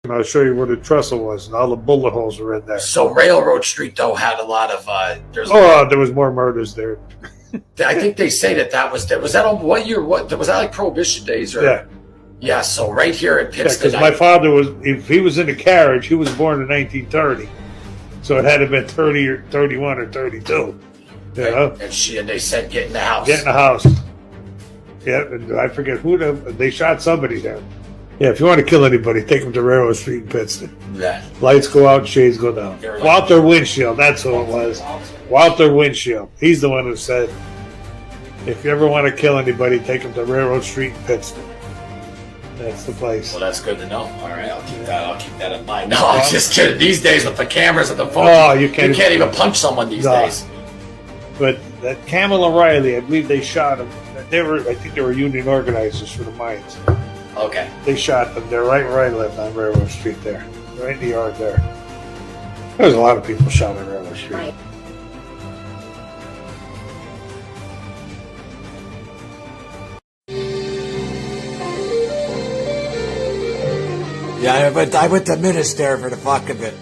And I'll show you where the trestle was, and all the bullet holes were in there. So Railroad Street, though, had a lot of... there was more murders there. I think they say that was that on what year? What was that, like Prohibition days? Or, yeah. Yeah, so right here in Pittston. Because my father if he was in a carriage, he was born in 1930. So it had to have been 30 or 31 or 32. You know? And they said, get in the house. Get in the house. Yeah, and I forget they shot somebody there. Yeah, if you want to kill anybody, take them to Railroad Street in Pittston. Yeah. Lights go out, shades go down. Walter Windshield, that's who it was. Walter Windshield. He's the one who said, if you ever want to kill anybody, take them to Railroad Street in Pittston. That's the place. Well, that's good to know. All right, I'll keep that in mind. No, I'm just kidding. These days with the cameras and the phone, you can't even punch someone these days. But that Camel O'Reilly, I believe they shot him. I think they were union organizers for the mines. Okay. They shot them there right where I lived on Railroad Street there. Right in the yard there. There was a lot of people shot on Railroad Street. Right. Yeah, I went to Minister for the fuck of it.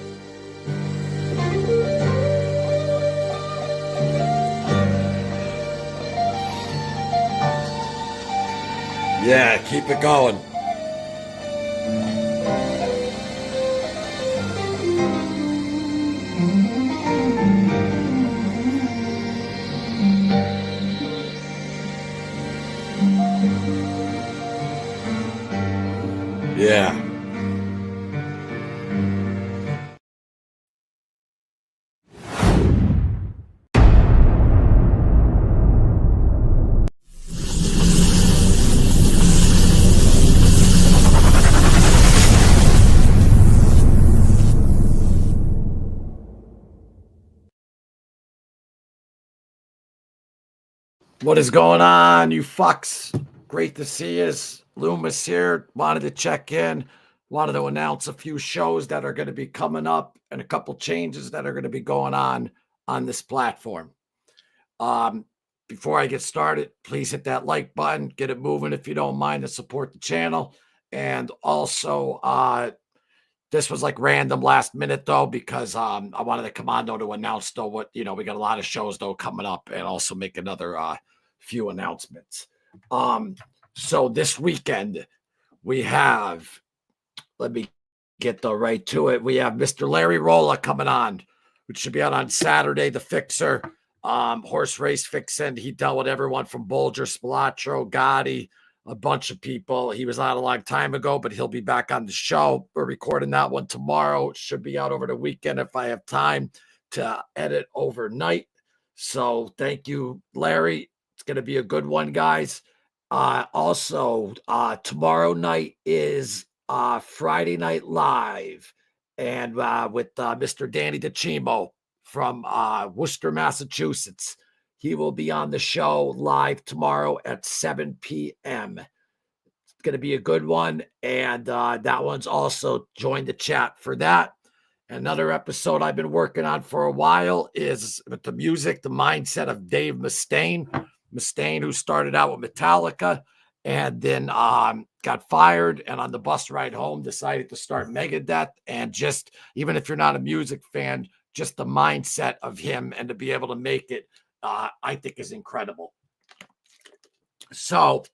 Yeah, keep it going. Yeah. What is going on, you fucks? Great to see you. Loomis here. Wanted to check in. Wanted to announce a few shows that are going to be coming up and a couple changes that are going to be going on this platform. Before I get started, please hit that like button. Get it moving if you don't mind, to support the channel. And also, this was like random last minute though, because I wanted to come on though to announce though what, we got a lot of shows though coming up, and also make another few announcements. So this weekend we have, let me get right to it. We have Mr. Larry Rolla coming on, which should be out on Saturday. The Fixer, horse race fixin'. He dealt with everyone from Bolger, Spilatro, Gotti, a bunch of people. He was out a long time ago, but he'll be back on the show. We're recording that one tomorrow. It should be out over the weekend if I have time to edit overnight. So thank you, Larry. It's going to be a good one, guys. Also, tomorrow night is Friday Night Live, and with Mr. Danny DeCimo from Worcester, Massachusetts. He will be on the show live tomorrow at 7 p.m. It's going to be a good one, and that one's also join the chat for that. Another episode I've been working on for a while is with the music, the mindset of Dave Mustaine. Mustaine, who started out with Metallica and then got fired, and on the bus ride home decided to start Megadeth. And just, even if you're not a music fan, just the mindset of him and to be able to make it, I think is incredible. So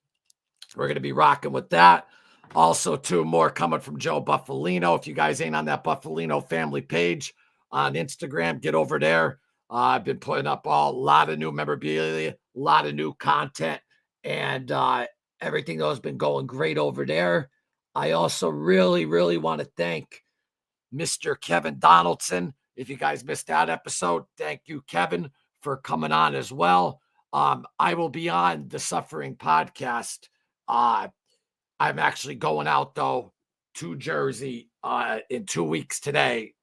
we're going to be rocking with that. Also, two more coming from Joe Buffalino. If you guys ain't on that Buffalino family page on Instagram, get over there. I've been putting up a lot of new memorabilia, a lot of new content, and everything that has been going great over there. I also really, really want to thank Mr. Kevin Donaldson. If you guys missed that episode, thank you, Kevin, for coming on as well. I will be on the Suffering Podcast. I'm actually going out, though, to Jersey in 2 weeks today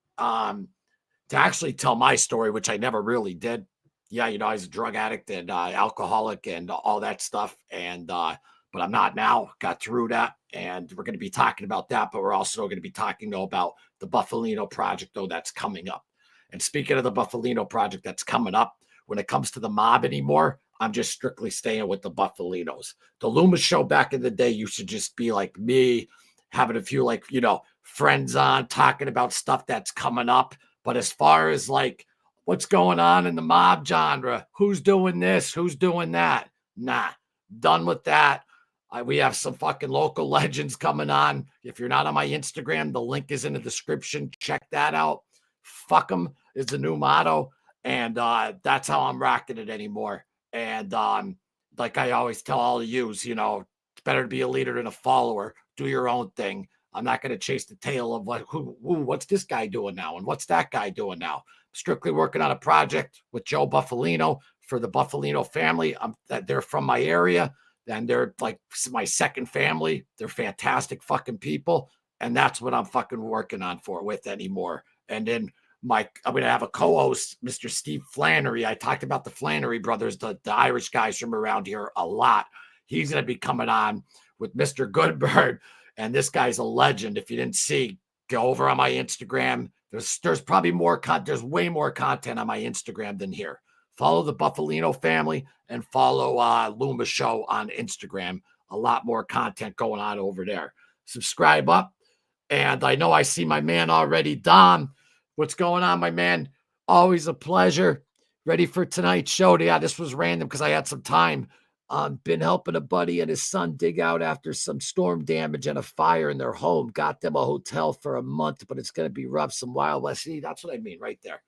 to actually tell my story, which I never really did. Yeah, I was a drug addict and alcoholic and all that stuff. And but I'm not now. Got through that. And we're going to be talking about that. But we're also going to be talking, though, about the Buffalino project, though, that's coming up. And speaking of the Buffalino project that's coming up, when it comes to the mob anymore, I'm just strictly staying with the Buffalinos. The Loomis Show back in the day used to just be like me having a few friends on talking about stuff that's coming up. But as far as like what's going on in the mob genre, who's doing this, who's doing that, nah, done with that. We have some fucking local legends coming on. If you're not on my Instagram, the link is in the description. Check that out. Fuck them is the new motto. And that's how I'm rocking it anymore. And like I always tell all of yous, you know, it's better to be a leader than a follower. Do your own thing. I'm not going to chase the tail of what's this guy doing now and what's that guy doing now. Strictly working on a project with Joe Buffalino for the Buffalino family. They're from my area, and they're like my second family. They're fantastic fucking people, and that's what I'm fucking working on with anymore. And then I'm going to have a co-host, Mr. Steve Flannery. I talked about the Flannery brothers, the Irish guys from around here a lot. He's going to be coming on with Mr. Goodbird. And this guy's a legend. If you didn't see, go over on my Instagram. There's probably more there's way more content on my Instagram than here. Follow the Buffalino family and follow LoomisShow on Instagram. A lot more content going on over there. Subscribe up. And I know I see my man already, Dom. What's going on, my man? Always a pleasure. Ready for tonight's show? Yeah, this was random because I had some time. Been helping a buddy and his son dig out after some storm damage and a fire in their home. Got them a hotel for a month, but it's going to be rough. Some Wild West. See, that's what I mean right there.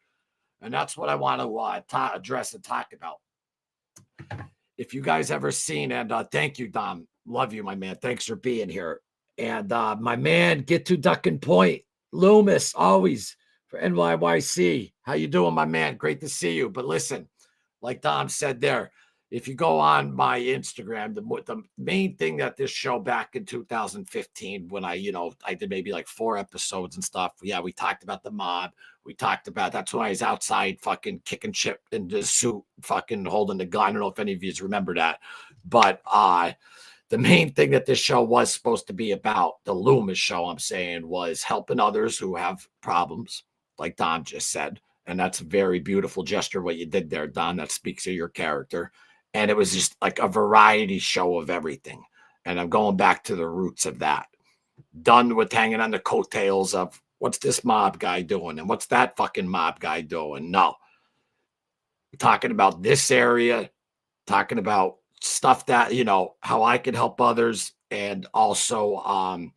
And that's what I want to address and talk about. If you guys ever seen, and thank you, Dom. Love you, my man. Thanks for being here. And my man, get to Ducking Point. Loomis, always for NYYC. How you doing, my man? Great to see you. But listen, like Dom said there, if you go on my Instagram, the main thing that this show back in 2015, when I did maybe like 4 episodes and stuff. Yeah, we talked about the mob. We talked about, that's when I was outside fucking kicking shit in the suit, fucking holding the gun. I don't know if any of you remember that. But the main thing that this show was supposed to be about, the Loomis Show, I'm saying, was helping others who have problems, like Don just said. And that's a very beautiful gesture, what you did there, Don. That speaks of your character. And it was just like a variety show of everything. And I'm going back to the roots of that. Done with hanging on the coattails of what's this mob guy doing and what's that fucking mob guy doing. No. Talking about this area, talking about stuff that, how I could help others. And also,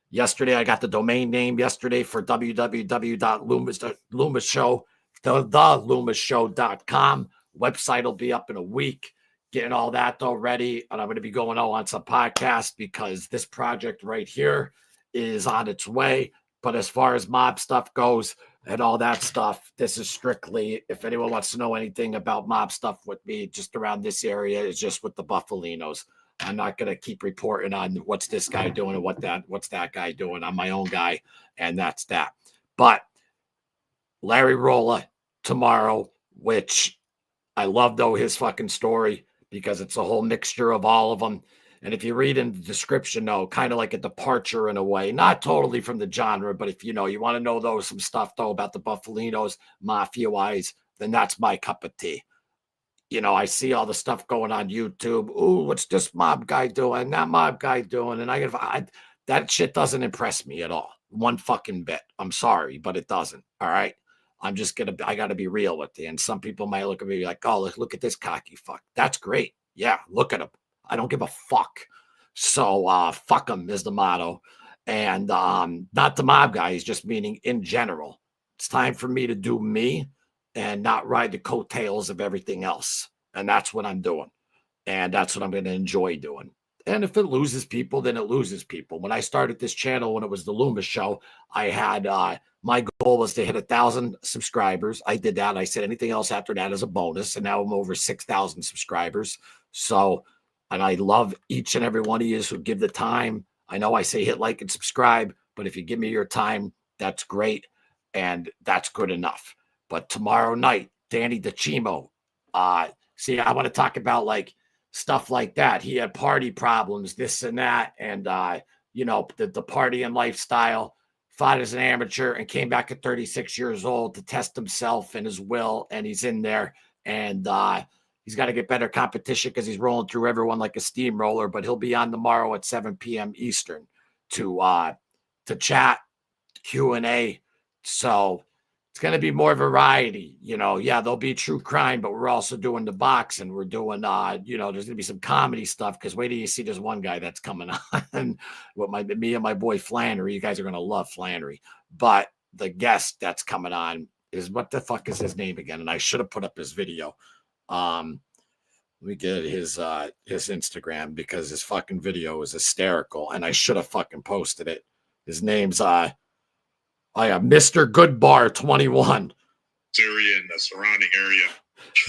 yesterday I got the domain name yesterday for www.LoomisShow, TheLoomisShow.com. Website will be up in a week, getting all that already. And I'm going to be going on some podcasts because this project right here is on its way. But as far as mob stuff goes and all that stuff, this is strictly, if anyone wants to know anything about mob stuff with me, just around this area, is just with the Buffalinos. I'm not going to keep reporting on what's this guy doing and what's that guy doing. I'm my own guy, and that's that. But Larry Rolla tomorrow, which I love, though, his fucking story because it's a whole mixture of all of them. And if you read in the description, though, kind of like a departure in a way, not totally from the genre, but if you want to know, though, some stuff, though, about the Buffalinos, mafia-wise, then that's my cup of tea. I see all the stuff going on YouTube. Ooh, what's this mob guy doing? That mob guy doing? And that shit doesn't impress me at all. One fucking bit. I'm sorry, but it doesn't. All right. I got to be real with you. And some people might look at me like, oh, look at this cocky fuck. That's great. Yeah, look at him. I don't give a fuck. So fuck him is the motto. And not the mob guy. He's just meaning in general. It's time for me to do me and not ride the coattails of everything else. And that's what I'm doing. And that's what I'm going to enjoy doing. And if it loses people, then it loses people. When I started this channel, when it was the Loomis Show, I had my goal was to hit 1,000 subscribers. I did that. I said anything else after that is a bonus. And now I'm over 6,000 subscribers. So, and I love each and every one of you who give the time. I know I say hit like and subscribe, but if you give me your time, that's great. And that's good enough. But tomorrow night, Danny DeCimo, see, I want to talk about like stuff like that. He had party problems, this and that. And, the partying lifestyle, fought as an amateur and came back at 36 years old to test himself and his will. And he's in there and he's got to get better competition because he's rolling through everyone like a steamroller, but he'll be on tomorrow at 7 p.m. Eastern to to chat, Q&A. So it's going to be more variety, Yeah, there'll be true crime, but we're also doing the boxing. We're doing, there's going to be some comedy stuff, because wait till you see this one guy that's coming on with me and my boy Flannery. You guys are going to love Flannery. But the guest that's coming on is, what the fuck is his name again? And I should have put up his video. Let me get his Instagram, because his fucking video is hysterical, and I should have fucking posted it. His name's Mr. Goodbar 21. Area and the surrounding area.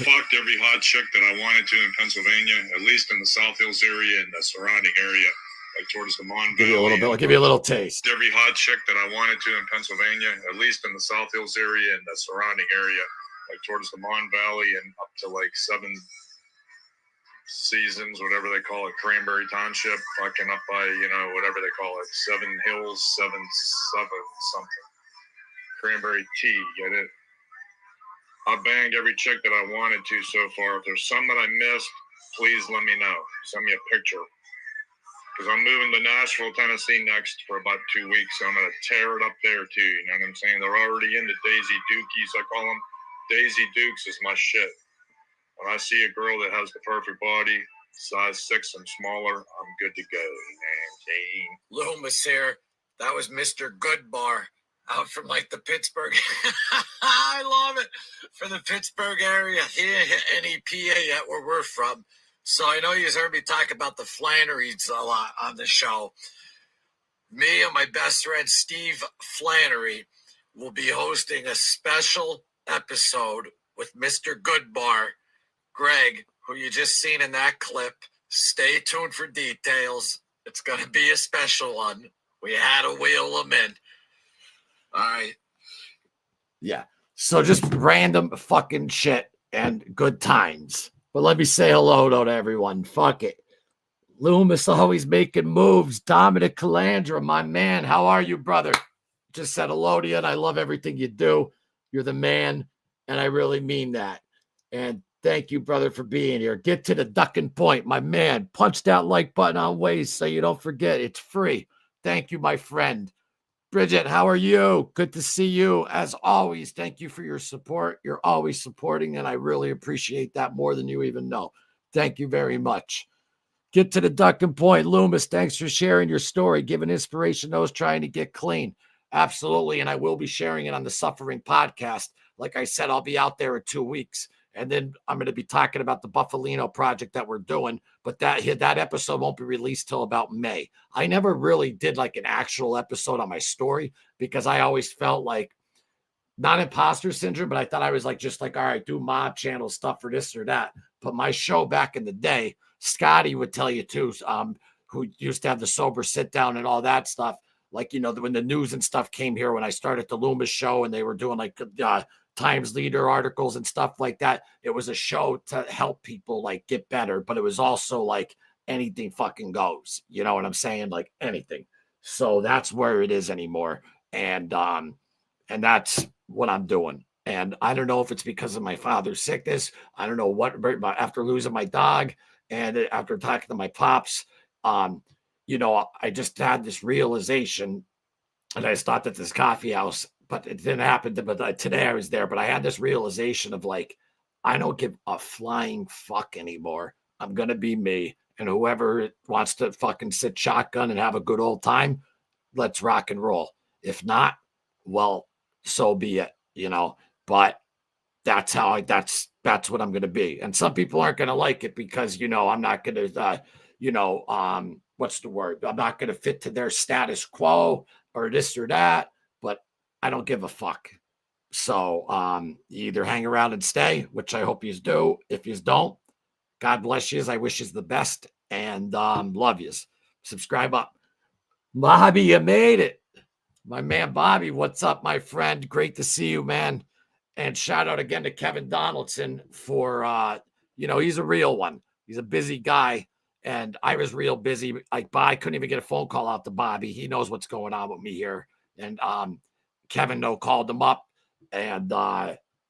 Fucked every hot chick that I wanted to in Pennsylvania, at least in the South Hills area and the surrounding area, like towards the Mon Give you a little bit. I'll give you a little taste. Every hot chick that I wanted to in Pennsylvania, at least in the South Hills area and the surrounding area, like towards the Mon Valley and up to like 7 Seasons, whatever they call it, Cranberry Township, fucking up by, whatever they call it, 7 Hills, 7 something. Cranberry tea, get it? I banged every chick that I wanted to so far. If there's some that I missed, please let me know. Send me a picture. Because I'm moving to Nashville, Tennessee next for about 2 weeks. So I'm going to tear it up there too. You know what I'm saying? They're already into Daisy Dukies. I call them Daisy Dukes is my shit. When I see a girl that has the perfect body, size 6 and smaller, I'm good to go. Loomis here. That was Mr. Goodbar out from like the Pittsburgh. I love it. For the Pittsburgh area. He didn't hit any PA yet where we're from. So I know you've heard me talk about the Flannerys a lot on the show. Me and my best friend Steve Flannery will be hosting a special episode with Mr. Goodbar, Greg, who you just seen in that clip. Stay tuned for details. It's going to be a special one. We had to wheel him in. All right. Yeah. So just random fucking shit and good times. But let me say hello to everyone. Fuck it. Loomis always making moves. Dominic Calandra, my man. How are you, brother? Just said hello to you, and I love everything you do. You're the man, and I really mean that. And thank you, brother, for being here. Get to the ducking point, my man. Punch that like button on Waze so you don't forget. It's free. Thank you, my friend. Bridget, how are you? Good to see you. As always, thank you for your support. You're always supporting, and I really appreciate that more than you even know. Thank you very much. Get to the ducking point. Loomis, thanks for sharing your story, giving inspiration to those trying to get clean. Absolutely, and I will be sharing it on the Suffering Podcast. Like I said, I'll be out there in 2 weeks. And then I'm going to be talking about the Buffalino project that we're doing. But that episode won't be released till about May. I never really did like an actual episode on my story because I always felt like not imposter syndrome, but I thought I was like, just like, all right, do mob channel stuff for this or that. But my show back in the day, Scotty would tell you too, who used to have the sober sit down and all that stuff. Like, when the news and stuff came here, when I started the LoomisShow and they were doing like Times Leader articles and stuff like that. It was a show to help people like get better, but it was also like anything fucking goes. You know what I'm saying? Like anything. So that's where it is anymore. And that's what I'm doing. And I don't know if it's because of my father's sickness. I don't know what, after losing my dog and after talking to my pops, I just had this realization, and I stopped at this coffee house, but it didn't happen. But today I was there, but I had this realization of like, I don't give a flying fuck anymore. I'm going to be me. And whoever wants to fucking sit shotgun and have a good old time, let's rock and roll. If not, well, so be it, but that's how that's what I'm going to be. And some people aren't going to like it because, I'm not going to, what's the word? I'm not going to fit to their status quo or this or that, but I don't give a fuck. So you either hang around and stay, which I hope you do. If you don't, God bless you. I wish you the best and love you. Subscribe up. Bobby, you made it. My man, Bobby, what's up, my friend? Great to see you, man. And shout out again to Kevin Donaldson for, he's a real one. He's a busy guy. And I was real busy. I couldn't even get a phone call out to Bobby. He knows what's going on with me here. And Kevin called him up. And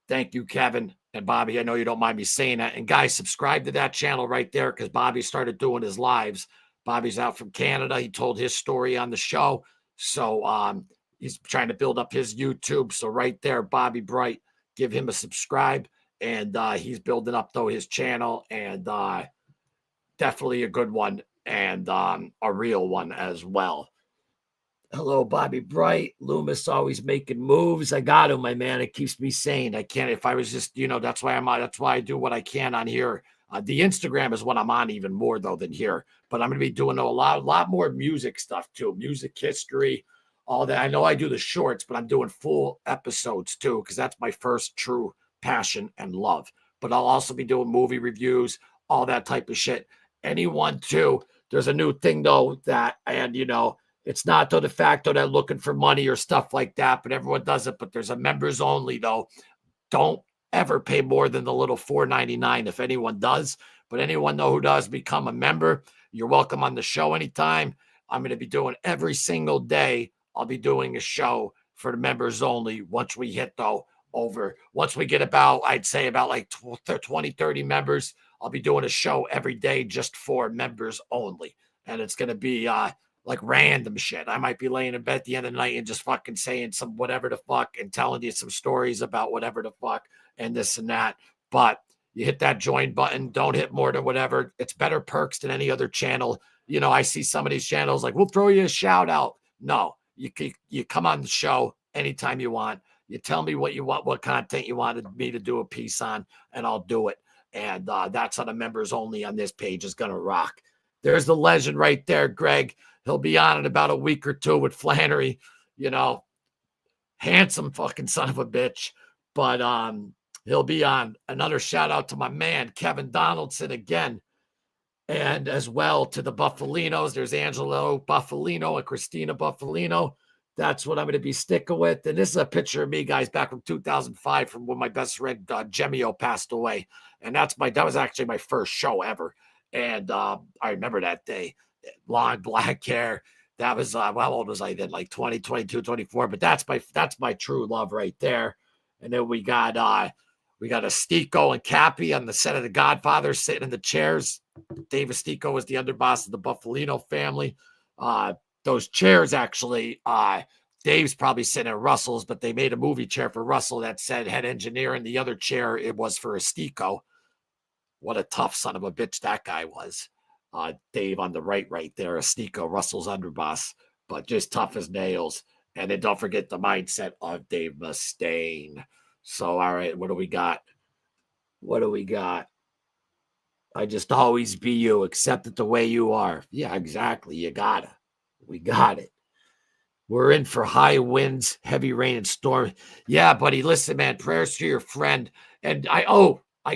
thank you, Kevin. And Bobby, I know you don't mind me saying that. And guys, subscribe to that channel right there because Bobby started doing his lives. Bobby's out from Canada. He told his story on the show. So he's trying to build up his YouTube. So right there, Bobby Bright, give him a subscribe. And he's building up, though, his channel. And definitely a good one and a real one as well. Hello, Bobby Bright. Loomis always making moves. I got him, my man. It keeps me sane. I can't, if I was just, that's why that's why I do what I can on here. The Instagram is what I'm on even more, though, than here. But I'm going to be doing a lot more music stuff, too. Music history, all that. I know I do the shorts, but I'm doing full episodes, too, because that's my first true passion and love. But I'll also be doing movie reviews, all that type of shit. Anyone, too. There's a new thing, though, it's not to the fact that they're looking for money or stuff like that, but everyone does it. But there's a members only, though. Don't ever pay more than the little $4.99 if anyone does. But anyone though who does become a member, you're welcome on the show anytime. I'm going to be doing every single day. I'll be doing a show for the members only once we hit, once we get about, I'd say about like 20, 30 members, I'll be doing a show every day just for members only. And it's going to be like random shit. I might be laying in bed at the end of the night and just fucking saying some whatever the fuck and telling you some stories about whatever the fuck and this and that. But you hit that join button. Don't hit more than whatever. It's better perks than any other channel. I see some of these channels like, we'll throw you a shout out. No, you come on the show anytime you want. You tell me what you want, what content you wanted me to do a piece on, and I'll do it. And that's on the members only on this page is going to rock. There's the legend right there, Greg. He'll be on in about a week or two with Flannery, handsome fucking son of a bitch. But he'll be on. Another shout out to my man, Kevin Donaldson again. And as well to the Buffalinos. There's Angelo Buffalino and Christina Buffalino. That's what I'm going to be sticking with. And this is a picture of me, guys, back from 2005 from when my best friend Gemio passed away. And that was actually my first show ever. And I remember that day. Long black hair. That was how old was I then? Like 20, 22, 24. But that's my true love right there. And then we got Estico and Cappy on the set of The Godfather sitting in the chairs. Dave Estico was the underboss of the Buffalino family. Those chairs actually, Dave's probably sitting at Russell's, but they made a movie chair for Russell that said head engineer, and the other chair, it was for Estico. What a tough son of a bitch that guy was. Dave on the right there, Estico, Russell's underboss, but just tough as nails. And then don't forget the mindset of Dave Mustaine. So, all right, what do we got? I just always be you, accept it the way you are. Yeah, exactly. We got it. We're in for high winds, heavy rain, and storm. Yeah, buddy, listen, man, prayers to your friend. And I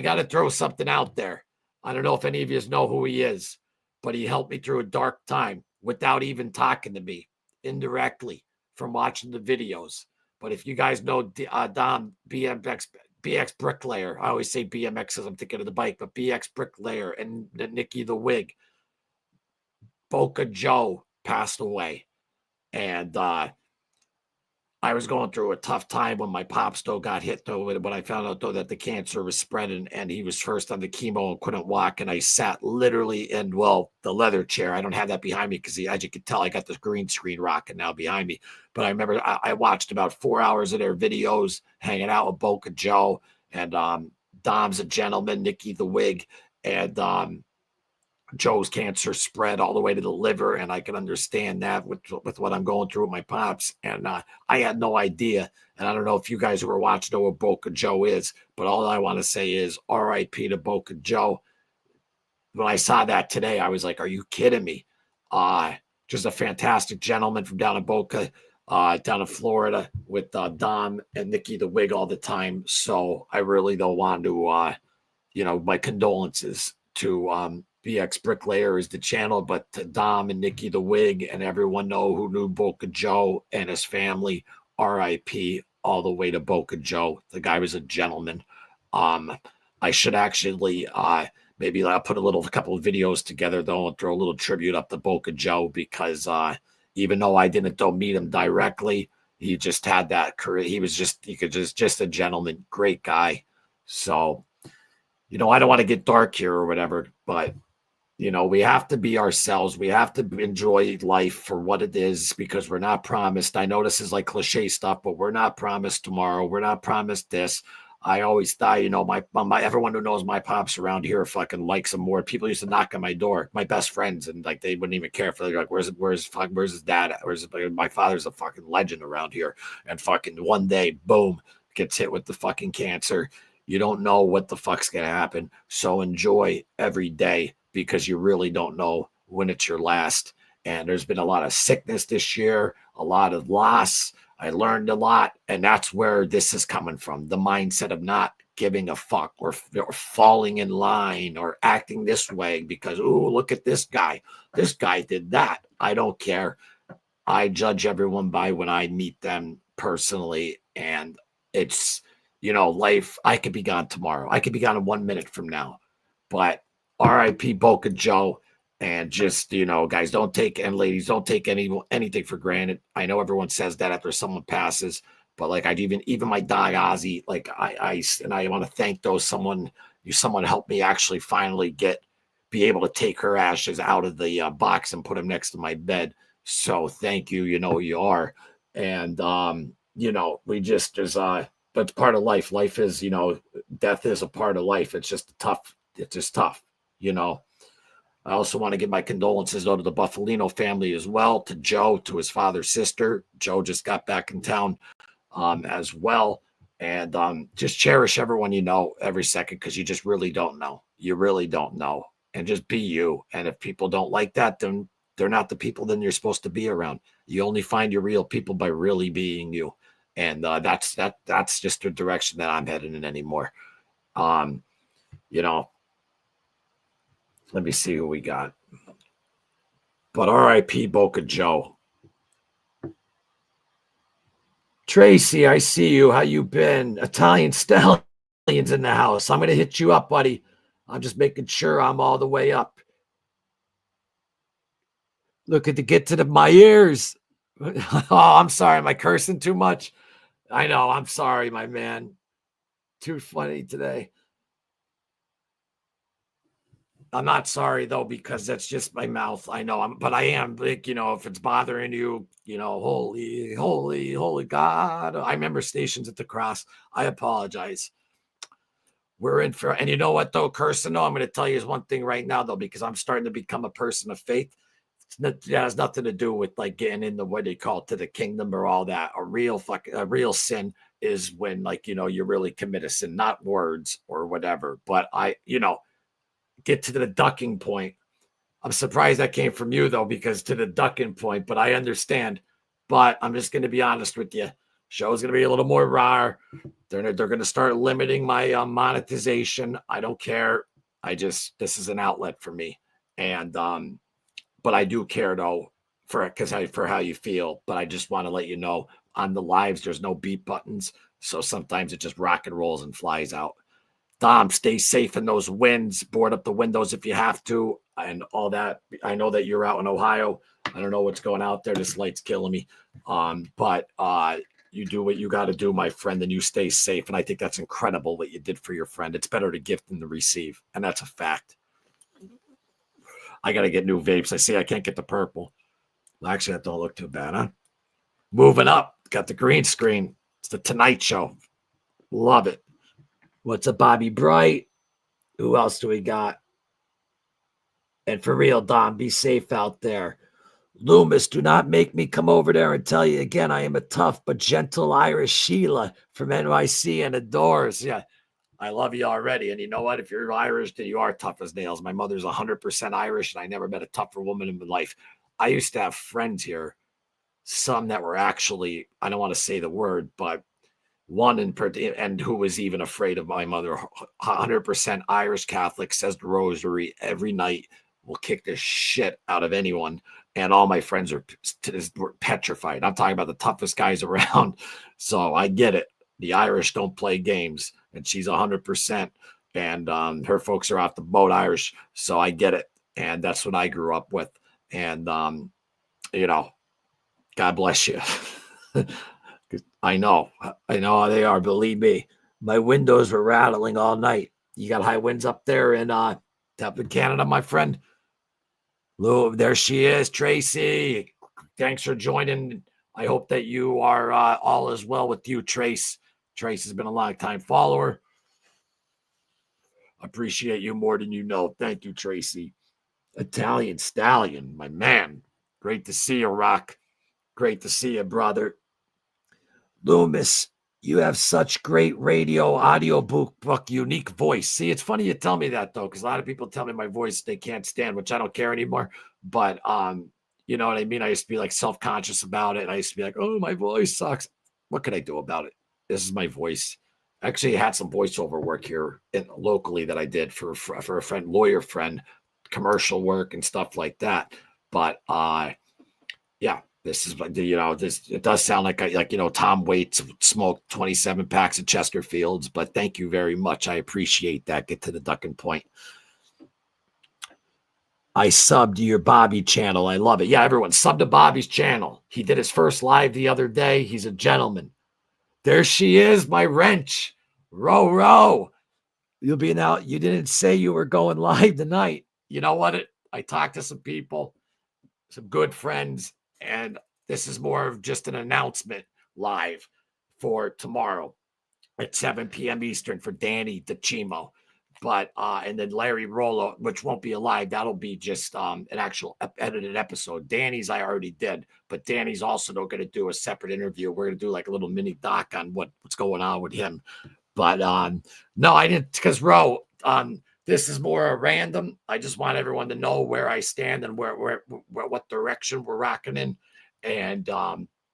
got to throw something out there. I don't know if any of you know who he is, but he helped me through a dark time without even talking to me, indirectly from watching the videos. But if you guys know Dom, BX Bricklayer, I always say BMX because I'm thinking of the bike, but BX Bricklayer and Nikki the Wig, Boca Joe passed away. And I was going through a tough time when my pops though got hit though. When I found out though that the cancer was spreading and he was first on the chemo and couldn't walk, and I sat literally in the leather chair. I don't have that behind me because as you can tell, I got this green screen rocking now behind me. But I remember I watched about 4 hours of their videos, hanging out with Boca Joe and Dom's a Gentleman, Nikki the Wig, and Joe's cancer spread all the way to the liver, and I can understand that with what I'm going through with my pops. And I had no idea, and I don't know if you guys who are watching know what Boca Joe is, but all I want to say is R.I.P. to Boca Joe. When I saw that today, I was like, are you kidding me? Just a fantastic gentleman from down in Boca, down in Florida with Dom and Nikki the Wig all the time. So I really don't want to, my condolences to BX Bricklayer is the channel, but to Dom and Nikki the Wig and everyone who knew Boca Joe and his family, R.I.P. all the way to Boca Joe. The guy was a gentleman. I should actually maybe I'll put a couple of videos together though and throw a little tribute up to Boca Joe because even though I didn't meet him directly, he just had that career. He was just a gentleman, great guy. So, I don't want to get dark here or whatever, but You know, we have to be ourselves. We have to enjoy life for what it is because we're not promised. I know this is like cliche stuff, but we're not promised tomorrow. We're not promised this. I always thought, you know, my everyone who knows my pops around here fucking likes him more. People used to knock on my door, my best friends, and like they wouldn't even care for. They're like, where's his dad? My father's a fucking legend around here, and fucking one day, boom, gets hit with the fucking cancer. You don't know what the fuck's gonna happen, so enjoy every day because you really don't know when it's your last. And there's been a lot of sickness this year, a lot of loss. I learned a lot, and that's where this is coming from. The mindset of not giving a fuck or falling in line or acting this way because, oh, look at this guy. This guy did that. I don't care. I judge everyone by when I meet them personally. And it's, you know, life. I could be gone tomorrow. I could be gone in 1 minute from now. But R.I.P. Boca Joe. And just, you know, guys, don't take, and ladies, don't take anything for granted. I know everyone says that after someone passes, but like I even my dog Ozzy, like I want to thank someone helped me actually finally be able to take her ashes out of the box and put them next to my bed. So thank you, you know who you are. And you know, we just but it's part of life. Life is, you know, death is a part of life. It's just tough, you know. I also want to give my condolences though to the Buffalino family as well, to Joe, to his father's sister. Joe just got back in town as well. And just cherish everyone you know every second because you just really don't know. You really don't know. And just be you. And if people don't like that, then they're not the people then you're supposed to be around. You only find your real people by really being you. And that's just the direction that I'm heading in anymore. You know, let me see who we got. But R.I.P. Boca Joe. Tracy, I see you. How you been? Italian Stallions in the house. I'm going to hit you up, buddy. I'm just making sure I'm all the way up. Look at my ears. Oh, I'm sorry. Am I cursing too much? I know. I'm sorry, my man. Too funny today. I'm not sorry though, because that's just my mouth. I know but I am like, you know, if it's bothering you, you know, holy God. I remember Stations at the Cross. I apologize. We're in for, and you know what though, Kirsten, though, I'm going to tell you one thing right now though, because I'm starting to become a person of faith. It has nothing to do with like getting in the, what they call it, to the kingdom or all that. A real sin is when, like, you know, you really commit a sin, not words or whatever. But you know, get to the ducking point. I'm surprised that came from you though, because to the ducking point, but I understand. But I'm just going to be honest with you. Show's going to be a little more raw. They're going to start limiting my monetization. I don't care. This is an outlet for me. And, but I do care though for how you feel. But I just want to let you know on the lives, there's no beep buttons. So sometimes it just rock and rolls and flies out. Dom, stay safe in those winds. Board up the windows if you have to, and all that. I know that you're out in Ohio. I don't know what's going out there. This light's killing me. But you do what you got to do, my friend, and you stay safe. And I think that's incredible what you did for your friend. It's better to gift than to receive, and that's a fact. I got to get new vapes. I see I can't get the purple. Actually, that don't look too bad, huh? Moving up. Got the green screen. It's the Tonight Show. Love it. What's up, Bobby Bright? Who else do we got? And for real, Don, be safe out there. Loomis, do not make me come over there and tell you again I am a tough but gentle Irish Sheila from NYC and adores. Yeah, I love you already. And you know what? If you're Irish, then you are tough as nails. My mother's 100% Irish, and I never met a tougher woman in my life. I used to have friends here, some that were actually, I don't want to say the word, but one and who was even afraid of my mother, 100% Irish Catholic, says the rosary every night, will kick the shit out of anyone. And all my friends were petrified. I'm talking about the toughest guys around. So I get it. The Irish don't play games, and she's 100%. And her folks are off the boat Irish. So I get it. And that's what I grew up with. And, you know, God bless you. I know how they are. Believe me, my windows were rattling all night. You got high winds up there in Canada, my friend. Lou, there she is, Tracy. Thanks for joining. I hope that you are all as well with you, Trace. Trace has been a long time follower. Appreciate you more than you know. Thank you, Tracy. Italian Stallion, my man. Great to see you, Rock. Great to see you, brother. Loomis, you have such great radio, audiobook, unique voice. See, it's funny you tell me that though, because a lot of people tell me my voice they can't stand, which I don't care anymore. But you know what I mean? I used to be like self-conscious about it. I used to be like, oh, my voice sucks. What can I do about it? This is my voice. Actually, I had some voiceover work here locally that I did for a friend, lawyer friend, commercial work and stuff like that. But yeah, this is this. It does sound like Tom Waits smoked 27 packs of Chesterfields. But thank you very much. I appreciate that. Get to the ducking point. I subbed to your Bobby channel. I love it. Yeah, everyone sub to Bobby's channel. He did his first live the other day. He's a gentleman. There she is, my wrench. Row. You'll be now. You didn't say you were going live tonight. You know what? I talked to some people, some good friends, and this is more of just an announcement live for tomorrow at 7 p.m. Eastern for Danny DeCimo. But and then Larry Rollo, which won't be a live, that'll be just an actual edited episode. Danny's I already did, but Danny's also going to do a separate interview. We're going to do like a little mini doc on what's going on with him. But no, I didn't, because this is more a random. I just want everyone to know where I stand and where what direction we're rocking in. And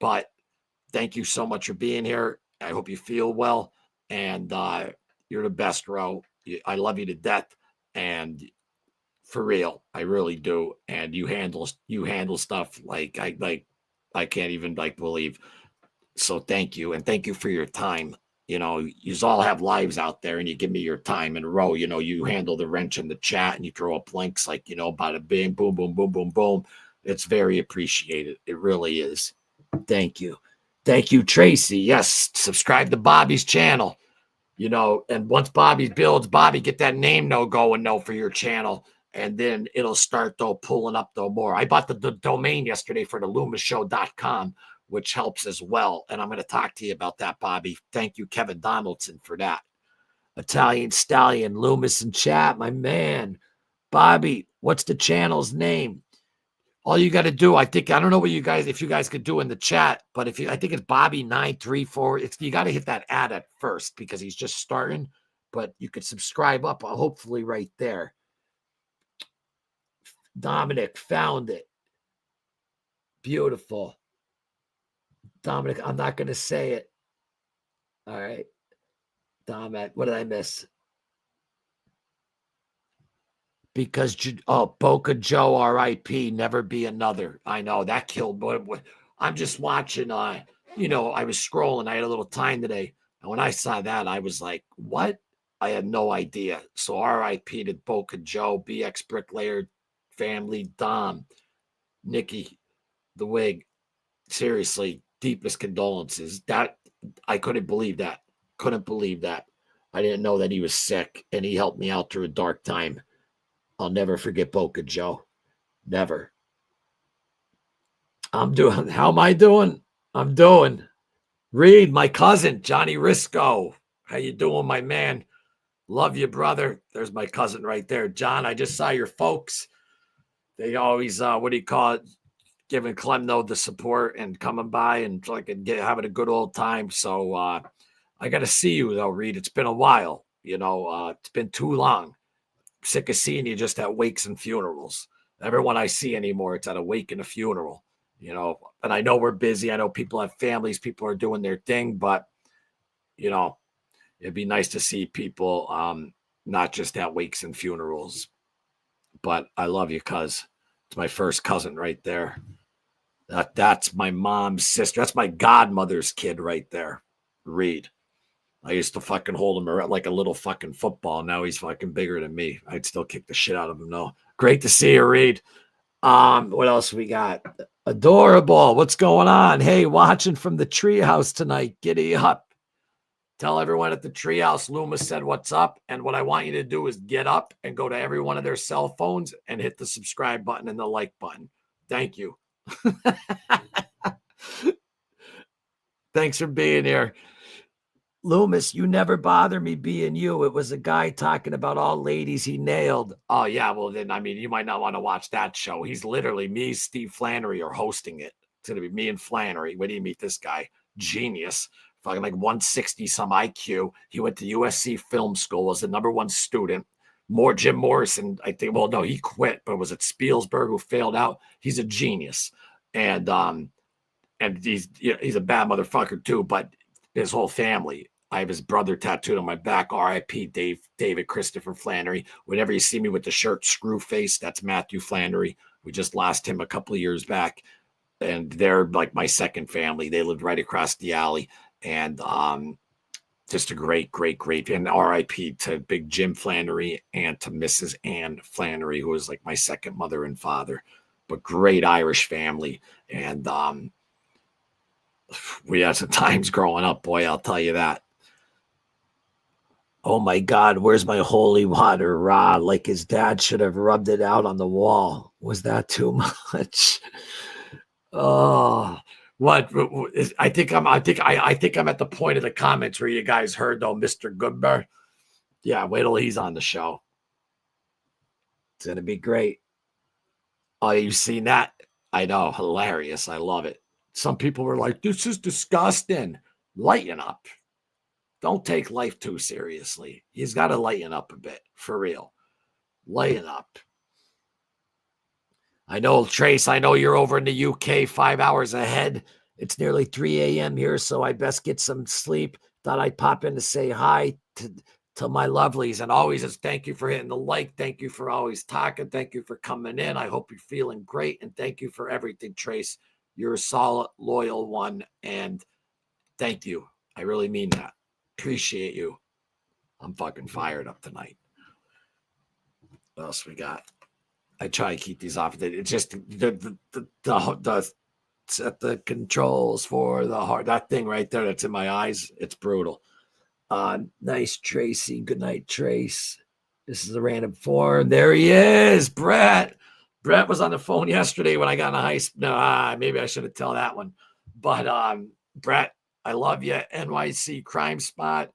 but thank you so much for being here. I hope you feel well, and you're the best, Ro. I love you to death, and for real, I really do. And you handle stuff like I can't even believe. So thank you, and thank you for your time. You all have lives out there, and you give me your time in a row. You handle the wrench in the chat, and you throw up links like bada bing, boom, boom, boom, boom, boom. It's very appreciated. It really is. Thank you, Tracy. Yes, subscribe to Bobby's channel. And once Bobby builds, Bobby, get that name going for your channel. And then it'll start pulling up more. I bought the domain yesterday for the LoomisShow.com, which helps as well. And I'm going to talk to you about that, Bobby. Thank you, Kevin Donaldson, for that. Italian Stallion, Loomis in chat, my man. Bobby, what's the channel's name? All you got to do, I don't know what if you guys could do in the chat, but I think it's Bobby934. You got to hit that ad at first because he's just starting, but you could subscribe up, hopefully right there. Dominic found it. Beautiful. Dominic, I'm not going to say it. All right. Dominic, what did I miss? Because, Boca Joe, R.I.P., never be another. I know, that killed. I'm just watching, I was scrolling. I had a little time today. And when I saw that, I was like, what? I had no idea. So R.I.P. to Boca Joe, BX Bricklayer family, Dom, Nikki, the Wig. Seriously, deepest condolences. That I couldn't believe that. I didn't know that he was sick, and he helped me out through a dark time. I'll never forget Boca Joe. Never. How am I doing? I'm doing. Reed, my cousin, Johnny Risco. How you doing, my man? Love you, brother. There's my cousin right there. John, I just saw your folks. They always, giving Clemno the support and coming by and having a good old time. So I got to see you, though, Reed. It's been a while. It's been too long. Sick of seeing you just at wakes and funerals. Everyone I see anymore, it's at a wake and a funeral, and I know we're busy. I know people have families, people are doing their thing, but it'd be nice to see people not just at wakes and funerals. But I love you, cuz it's my first cousin right there. That's my mom's sister. That's my godmother's kid right there. Reed. I used to fucking hold him around like a little fucking football. Now he's fucking bigger than me. I'd still kick the shit out of him. No. Great to see you, Reed. What else we got? Adorable. What's going on? Hey, watching from the treehouse tonight. Giddy up. Tell everyone at the treehouse Loomis said what's up. And what I want you to do is get up and go to every one of their cell phones and hit the subscribe button and the like button. Thank you. Thanks for being here. Loomis, you never bother me being you. It was a guy talking about all ladies he nailed. Oh, yeah. Well, then, I mean, you might not want to watch that show. He's literally me, Steve Flannery are hosting it. It's going to be me and Flannery. Where do you meet this guy? Genius. Fucking like 160 some IQ. He went to USC Film School, was the #1 student. More Jim Morrison, I think. Well, no, he quit, but was it Spielberg who failed out? He's a genius. And he's a bad motherfucker too, but his whole family. I have his brother tattooed on my back, R.I.P. David Christopher Flannery. Whenever you see me with the shirt Screwface, that's Matthew Flannery. We just lost him a couple of years back. And they're like my second family. They lived right across the alley. And just a great, and R.I.P. to Big Jim Flannery and to Mrs. Ann Flannery, who was like my second mother and father. But great Irish family. And we had some times growing up, boy, I'll tell you that. Oh my God, where's my holy water, Rod? Like his dad should have rubbed it out on the wall. Was that too much? Oh, what? I think I'm at the point of the comments where you guys heard though, Mr. Goodber. Yeah, wait till he's on the show. It's gonna be great. Oh, you seen that? I know, hilarious. I love it. Some people were like, "This is disgusting." Lighten up. Don't take life too seriously. He's got to lighten up a bit, for real. Lighten up. I know, Trace, I know you're over in the UK 5 hours ahead. It's nearly 3 a.m. here, so I best get some sleep. Thought I'd pop in to say hi to my lovelies. And always just thank you for hitting the like. Thank you for always talking. Thank you for coming in. I hope you're feeling great. And thank you for everything, Trace. You're a solid, loyal one. And thank you. I really mean that. Appreciate you. I'm fucking fired up tonight. What else we got? I try to keep these off. It's just the set the controls for the heart. That thing right there that's in my eyes. It's brutal. Nice, Tracy. Good night, Trace. This is a random form. There he is, Brett. Brett was on the phone yesterday when I got in a high. No, maybe I should have told that one. But Brett, I love you. NYC Crime Spot.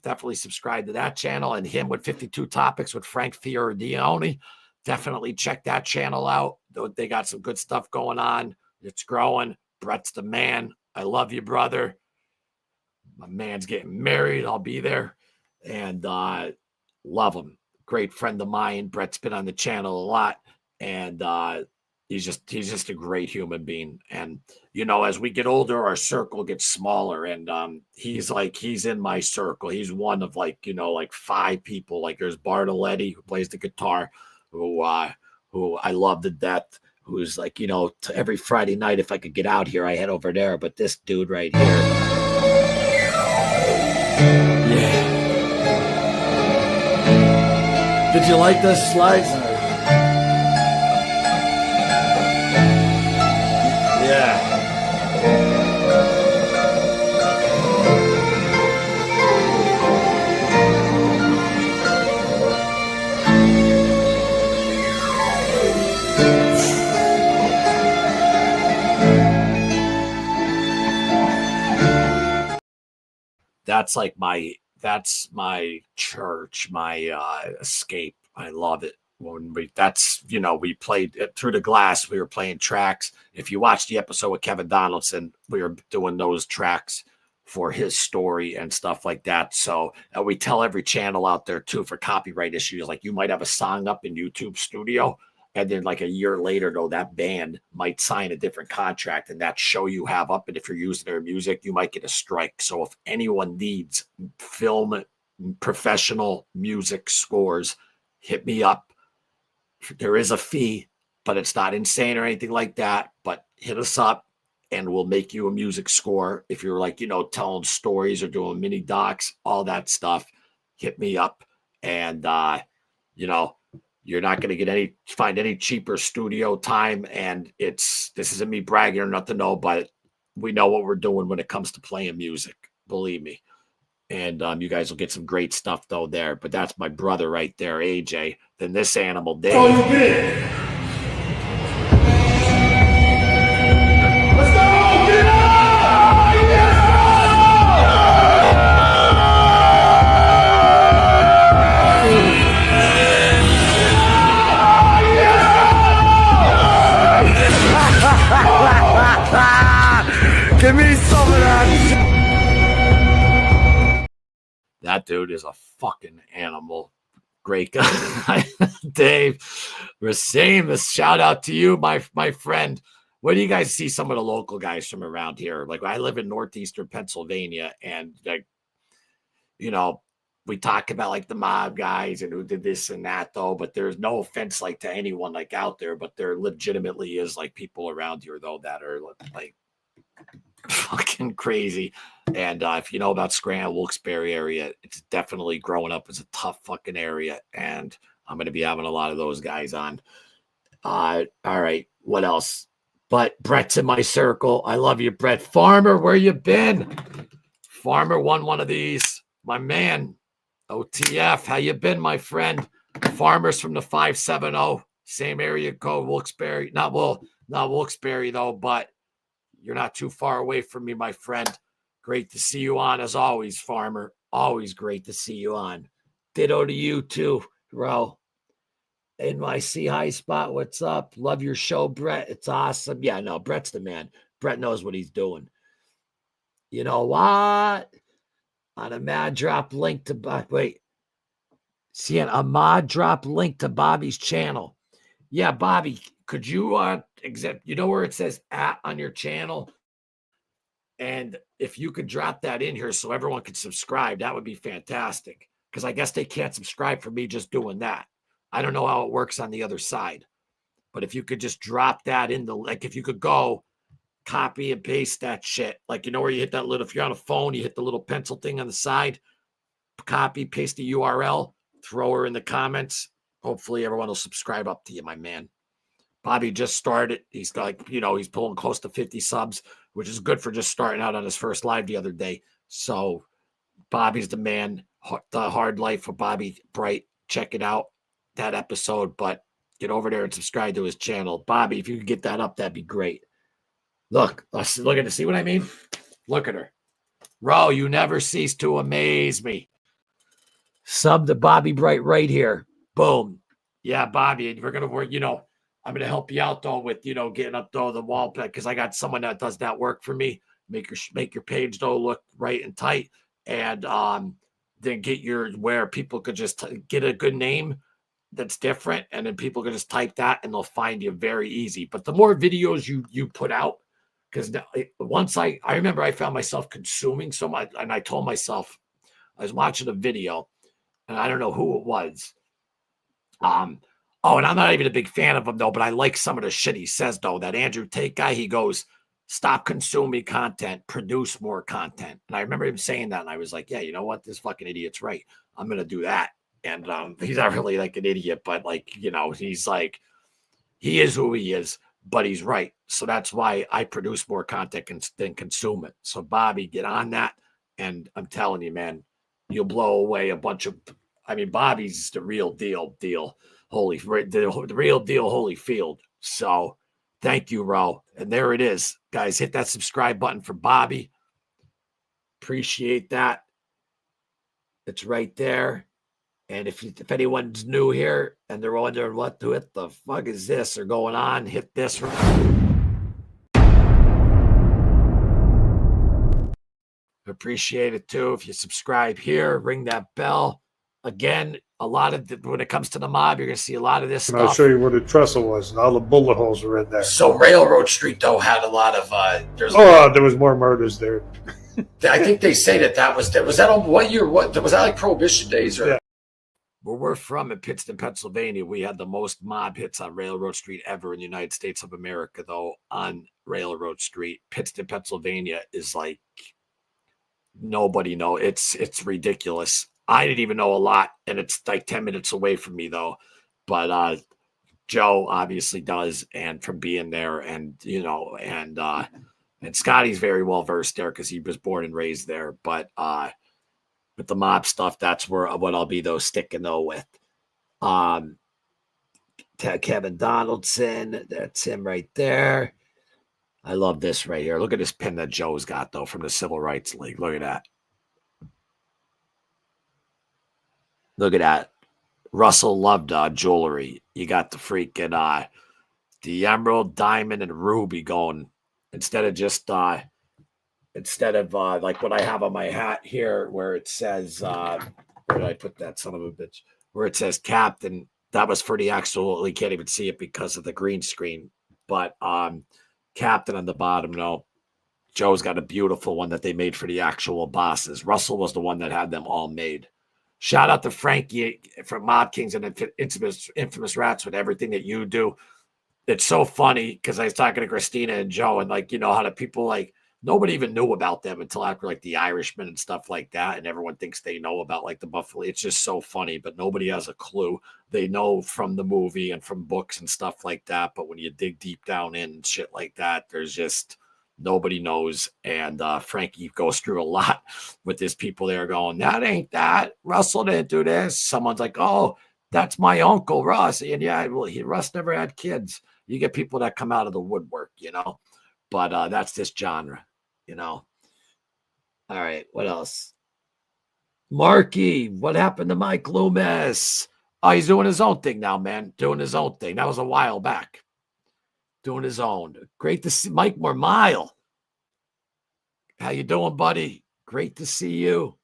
Definitely subscribe to that channel, and him with 52 Topics with Frank Fiordione. Definitely check that channel out. They got some good stuff going on. It's growing. Brett's the man. I love you, brother. My man's getting married. I'll be there. And love him. Great friend of mine. Brett's been on the channel a lot. And he's just a great human being. And, as we get older, our circle gets smaller. And he's in my circle. He's one of 5 people. Like there's Bartoletti, who plays the guitar, who I love to death, who's to every Friday night, if I could get out here, I head over there. But this dude right here. Yeah. Did you like those slides? Yeah. That's my church, my escape. I love it. We played it through the glass. We were playing tracks. If you watch the episode with Kevin Donaldson, we were doing those tracks for his story and stuff like that. So we tell every channel out there too for copyright issues. Like you might have a song up in YouTube Studio, and then a year later, though, that band might sign a different contract, and that show you have up, and if you're using their music, you might get a strike. So if anyone needs film professional music scores, hit me up. There is a fee, but it's not insane or anything like that. But hit us up, and we'll make you a music score. If you're telling stories or doing mini docs, all that stuff, hit me up. And, you're not going to find any cheaper studio time. And this isn't me bragging or nothing, no, but we know what we're doing when it comes to playing music. Believe me. And you guys will get some great stuff though there. But that's my brother right there, AJ. Then this animal, Dave. Oh, you big. Let's go! Get it up! Give me some of that. That dude is a fucking animal. Great guy. Dave, Rasim, shout out to you, my friend. Where do you guys see some of the local guys from around here? Like, I live in northeastern Pennsylvania, and like, you know, we talk about like the mob guys and who did this and that though, but there's no offense like to anyone like out there, but there legitimately is like people around here though that are like fucking crazy. And if you know about Scranton, Wilkes-Barre area, it's definitely growing up as a tough fucking area. And I'm going to be having a lot of those guys on. All right. What else? But Brett's in my circle. I love you, Brett. Farmer, where you been? Farmer won one of these. My man. OTF, how you been, my friend? Farmers from the 570. Same area code, Wilkes-Barre. Not Wilkes-Barre, though, but you're not too far away from me, my friend. Great to see you on, as always, Farmer. Always great to see you on. Ditto to you, too, bro. NYC High Spot, what's up? Love your show, Brett. It's awesome. Yeah, no, Brett's the man. Brett knows what he's doing. You know what? On a mad drop link to a mod drop link to Bobby's channel. Yeah, Bobby, could you you know where it says @ on your channel? And if you could drop that in here so everyone could subscribe, that would be fantastic. Because I guess they can't subscribe for me just doing that. I don't know how it works on the other side. But if you could just drop that in if you could go copy and paste that shit. Like, you know where you hit that little, if you're on a phone, you hit the little pencil thing on the side, copy, paste the URL, throw her in the comments. Hopefully everyone will subscribe up to you, my man. Bobby just started. He's like, he's pulling close to 50 subs, which is good for just starting out on his first live the other day. So Bobby's the man. The Hard Life with Bobby Bright. Check it out, that episode. But get over there and subscribe to his channel. Bobby, if you could get that up, that'd be great. Look at her. See what I mean? Look at her. Ro, you never cease to amaze me. Sub to Bobby Bright right here. Boom. Yeah, Bobby, we're going to work, I'm going to help you out though with, getting up though the wall because I got someone that does that work for me. Make your page though look right and tight, and then get where people could just get a good name that's different, and then people can just type that and they'll find you very easy. But the more videos you put out, because once I remember I found myself consuming so much, and I told myself, I was watching a video, and I don't know who it was. And I'm not even a big fan of him, though, but I like some of the shit he says, though. That Andrew Tate guy, he goes, stop consuming content, produce more content. And I remember him saying that, and I was like, yeah, you know what? This fucking idiot's right. I'm going to do that. And he's not really like an idiot, but he's like, he is who he is, but he's right. So that's why I produce more content than consume it. So, Bobby, get on that. And I'm telling you, man, you'll blow away a bunch of, Bobby's the real deal. The real deal Holyfield. So thank you, Ro. And there it is. Guys, hit that subscribe button for Bobby. Appreciate that. It's right there. And if anyone's new here and they're wondering what the fuck is this or going on, hit this. Appreciate it too. If you subscribe here, ring that bell. Again, a lot of when it comes to the mob, you're going to see a lot of this stuff. I'll show you where the trestle was, and all the bullet holes were in there. So Railroad Street, though, had a lot of. There was more murders there. I think they say that was that on what year? What was that like Prohibition days? Or? Yeah. Where we're from in Pittston, Pennsylvania, we had the most mob hits on Railroad Street ever in the United States of America. Though on Railroad Street, Pittston, Pennsylvania is like nobody knows. It's ridiculous. I didn't even know a lot, and it's like 10 minutes away from me, though. But Joe obviously does, and from being there, and Scotty's very well versed there because he was born and raised there. But with the mob stuff. That's what I'll be sticking with. Kevin Donaldson, that's him right there. I love this right here. Look at this pin that Joe's got though from the Civil Rights League. Look at that. Look at that. Russell loved jewelry. You got the freaking the emerald, diamond, and ruby going instead of like what I have on my hat here, where it says where did I put that son of a bitch? Where it says Captain. That was for the actual. You can't even see it because of the green screen. But Captain on the bottom. No, Joe's got a beautiful one that they made for the actual bosses. Russell was the one that had them all made. Shout out to Frankie from Mob Kings and Infamous Rats with everything that you do. It's so funny because I was talking to Christina and Joe, and how the people nobody even knew about them until after the Irishman and stuff like that, and everyone thinks they know about the Buffalo. It's just so funny, but nobody has a clue. They know from the movie and from books and stuff like that, but when you dig deep down in and shit like that, there's just nobody knows. And Frankie goes through a lot with his people there going, that ain't that. Russell didn't do this. Someone's like, oh, that's my uncle Russ. And yeah, well, Russ never had kids. You get people that come out of the woodwork, but that's this genre, All right, what else? Marky, what happened to Mike Loomis? Oh, he's doing his own thing now, man. Doing his own thing. That was a while back. Doing his own. Great to see Mike Mormile. How you doing, buddy? Great to see you.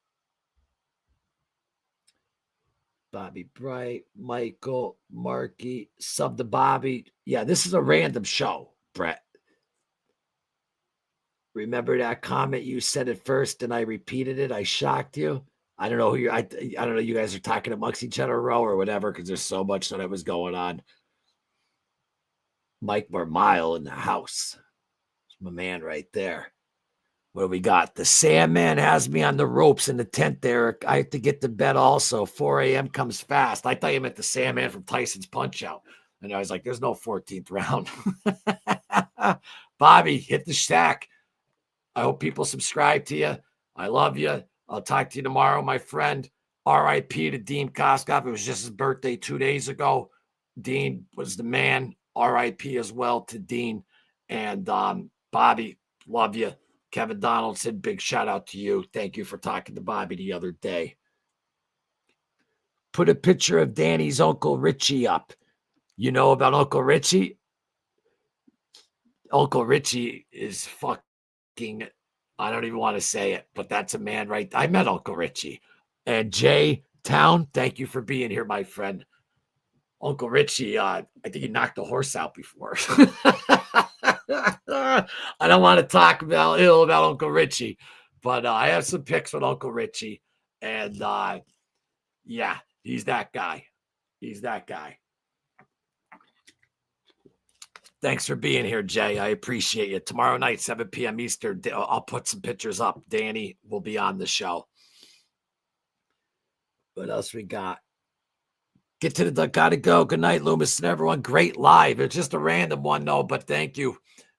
Bobby Bright, Michael, Marky, sub to Bobby. Yeah, this is a random show, Brett. Remember that comment? You said it first and I repeated it. I shocked you. I don't know who I don't know. You guys are talking amongst each other, row or whatever, because there's so much that was going on. Mike Mormile in the house. It's my man right there. What do we got? The Sandman has me on the ropes in the tent there. I have to get to bed also. 4 a.m. comes fast. I thought you meant the Sandman from Tyson's Punch-Out. And I was like, there's no 14th round. Bobby, hit the shack. I hope people subscribe to you. I love you. I'll talk to you tomorrow, my friend. R.I.P. to Dean Koskoff. It was just his birthday 2 days ago. Dean was the man. R.I.P. as well to Dean. And Bobby, love you. Kevin Donaldson, big shout out to you. Thank you for talking to Bobby the other day. Put a picture of Danny's Uncle Richie up. You know about Uncle Richie? Uncle Richie is fucking, I don't even want to say it, but that's a man, right? I met Uncle Richie. And Jay Town, thank you for being here, my friend. Uncle Richie, I think he knocked a horse out before. I don't want to talk ill about Uncle Richie, but I have some pics with Uncle Richie. And yeah, he's that guy. He's that guy. Thanks for being here, Jay. I appreciate you. Tomorrow night, 7 p.m. Eastern, I'll put some pictures up. Danny will be on the show. What else we got? Get to the gotta go. Good night, Loomis and everyone. Great live. It's just a random one, though, but thank you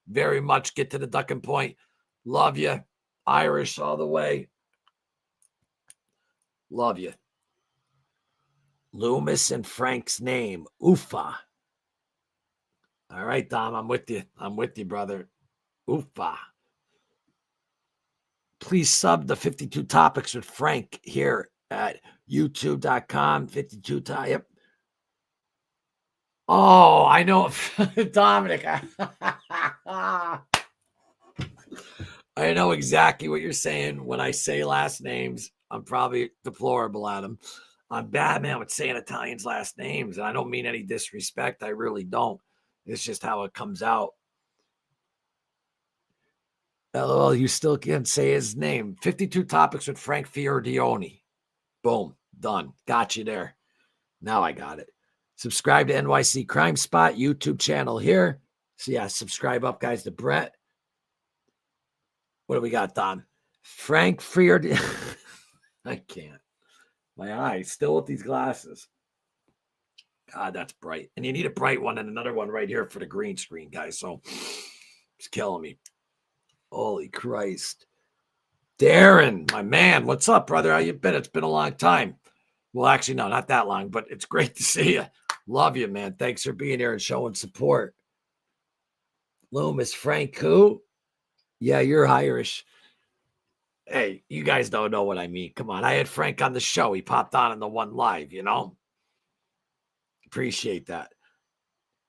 very much. Get to the ducking point. Love you. Irish all the way. Love you. Loomis and Frank's name. Oofa. All right, Dom, I'm with you. I'm with you, brother. Oofa. Please sub the 52 Topics with Frank here at youtube.com. 52 Yep. Oh, I know. Dominic. I know exactly what you're saying. When I say last names, I'm probably deplorable at them. I'm bad, man, with saying Italians' last names. And I don't mean any disrespect. I really don't. It's just how it comes out. LOL, you still can't say his name. 52 Topics with Frank Fiordioni. Boom. Done. Got you there. Now I got it. Subscribe to NYC Crime Spot YouTube channel here. So yeah, subscribe up, guys, to Brett. What do we got, Don? Frank Fiordioni. I can't. My eyes still with these glasses. God, that's bright. And you need a bright one and another one right here for the green screen, guys. So it's killing me. Holy Christ. Darren, my man, what's up, brother? How you been? It's been a long time. Well, actually, no, not that long, but it's great to see you. Love you, man. Thanks for being here and showing support. Loomis, Frank, who? Yeah, you're Irish. Hey, you guys don't know what I mean. Come on. I had Frank on the show. He popped on in the one live, you know? Appreciate that.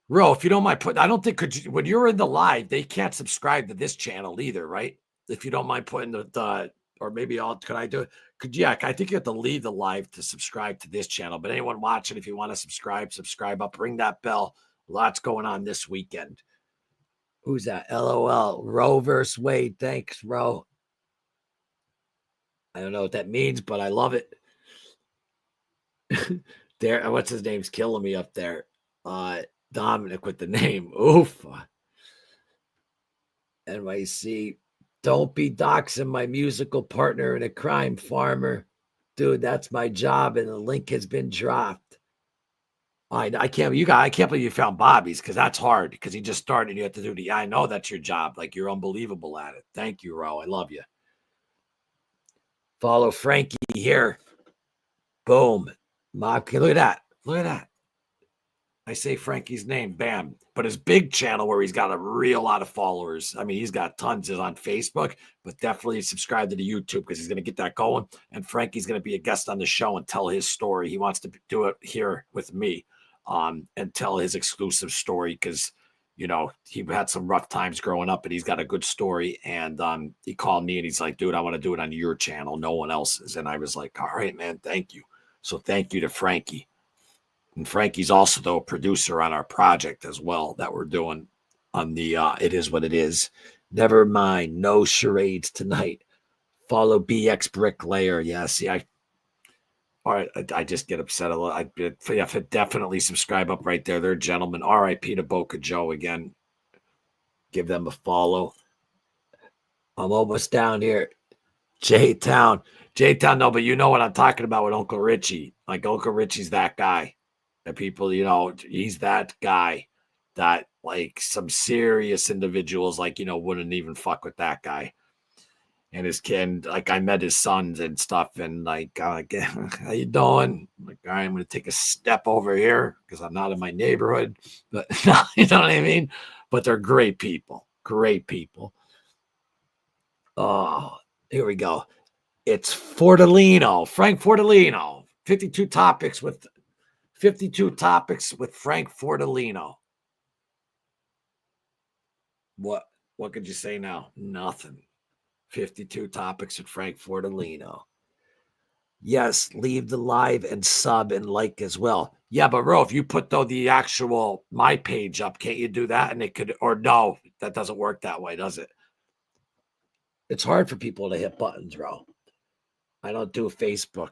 Ro, if you don't mind putting, I don't think when you're in the live, they can't subscribe to this channel either, right? If you don't mind putting the or maybe could I do it? I think you have to leave the live to subscribe to this channel. But anyone watching, if you want to subscribe up, ring that bell. Lots going on this weekend. Who's that? LOL. Roe versus Wade. Thanks, Ro. I don't know what that means, but I love it. There, what's his name's killing me up there. Dominic with the name. Oof. NYC. Don't be doxing my musical partner and a crime farmer. Dude, that's my job, and the link has been dropped. I can't believe you found Bobby's, because that's hard, because he just started and you have to do I know that's your job. Like, you're unbelievable at it. Thank you, Ro. I love you. Follow Frankie here. Boom. Look at that. Look at that. I say Frankie's name, bam. But his big channel where he's got a real lot of followers. I mean, he's got tons is on Facebook, but definitely subscribe to the YouTube, because he's going to get that going. And Frankie's going to be a guest on the show and tell his story. He wants to do it here with me and tell his exclusive story, because, you know, he had some rough times growing up, and he's got a good story. And he called me and he's like, dude, I want to do it on your channel, no one else's. And I was like, all right, man, thank you. So thank you to Frankie. And Frankie's also, though, a producer on our project as well that we're doing on the It Is What It Is. Never mind. No charades tonight. Follow BX Bricklayer. Yeah, see, I just get upset a little. Definitely subscribe up right there. They're gentlemen. RIP to Boca Joe again. Give them a follow. I'm almost down here. J-Town, no, but you know what I'm talking about with Uncle Richie. Like, Uncle Richie's that guy. That people, you know, he's that guy that, like, some serious individuals, like, you know, wouldn't even fuck with that guy. And his kid, like, I met his sons and stuff, and like, how you doing? I'm like, all right, I'm going to take a step over here because I'm not in my neighborhood, but you know what I mean? But they're great people, great people. Oh, here we go. It's Fortolino, Frank Fortolino, 52 topics with Frank Fortolino. What could you say now? Nothing. 52 topics with Frank Fortolino. Yes, leave the live and sub and like as well. Yeah, but Ro, if you put the actual my page up, can't you do that? And it could, or no, that doesn't work that way, does it? It's hard for people to hit buttons, Ro. I don't do Facebook.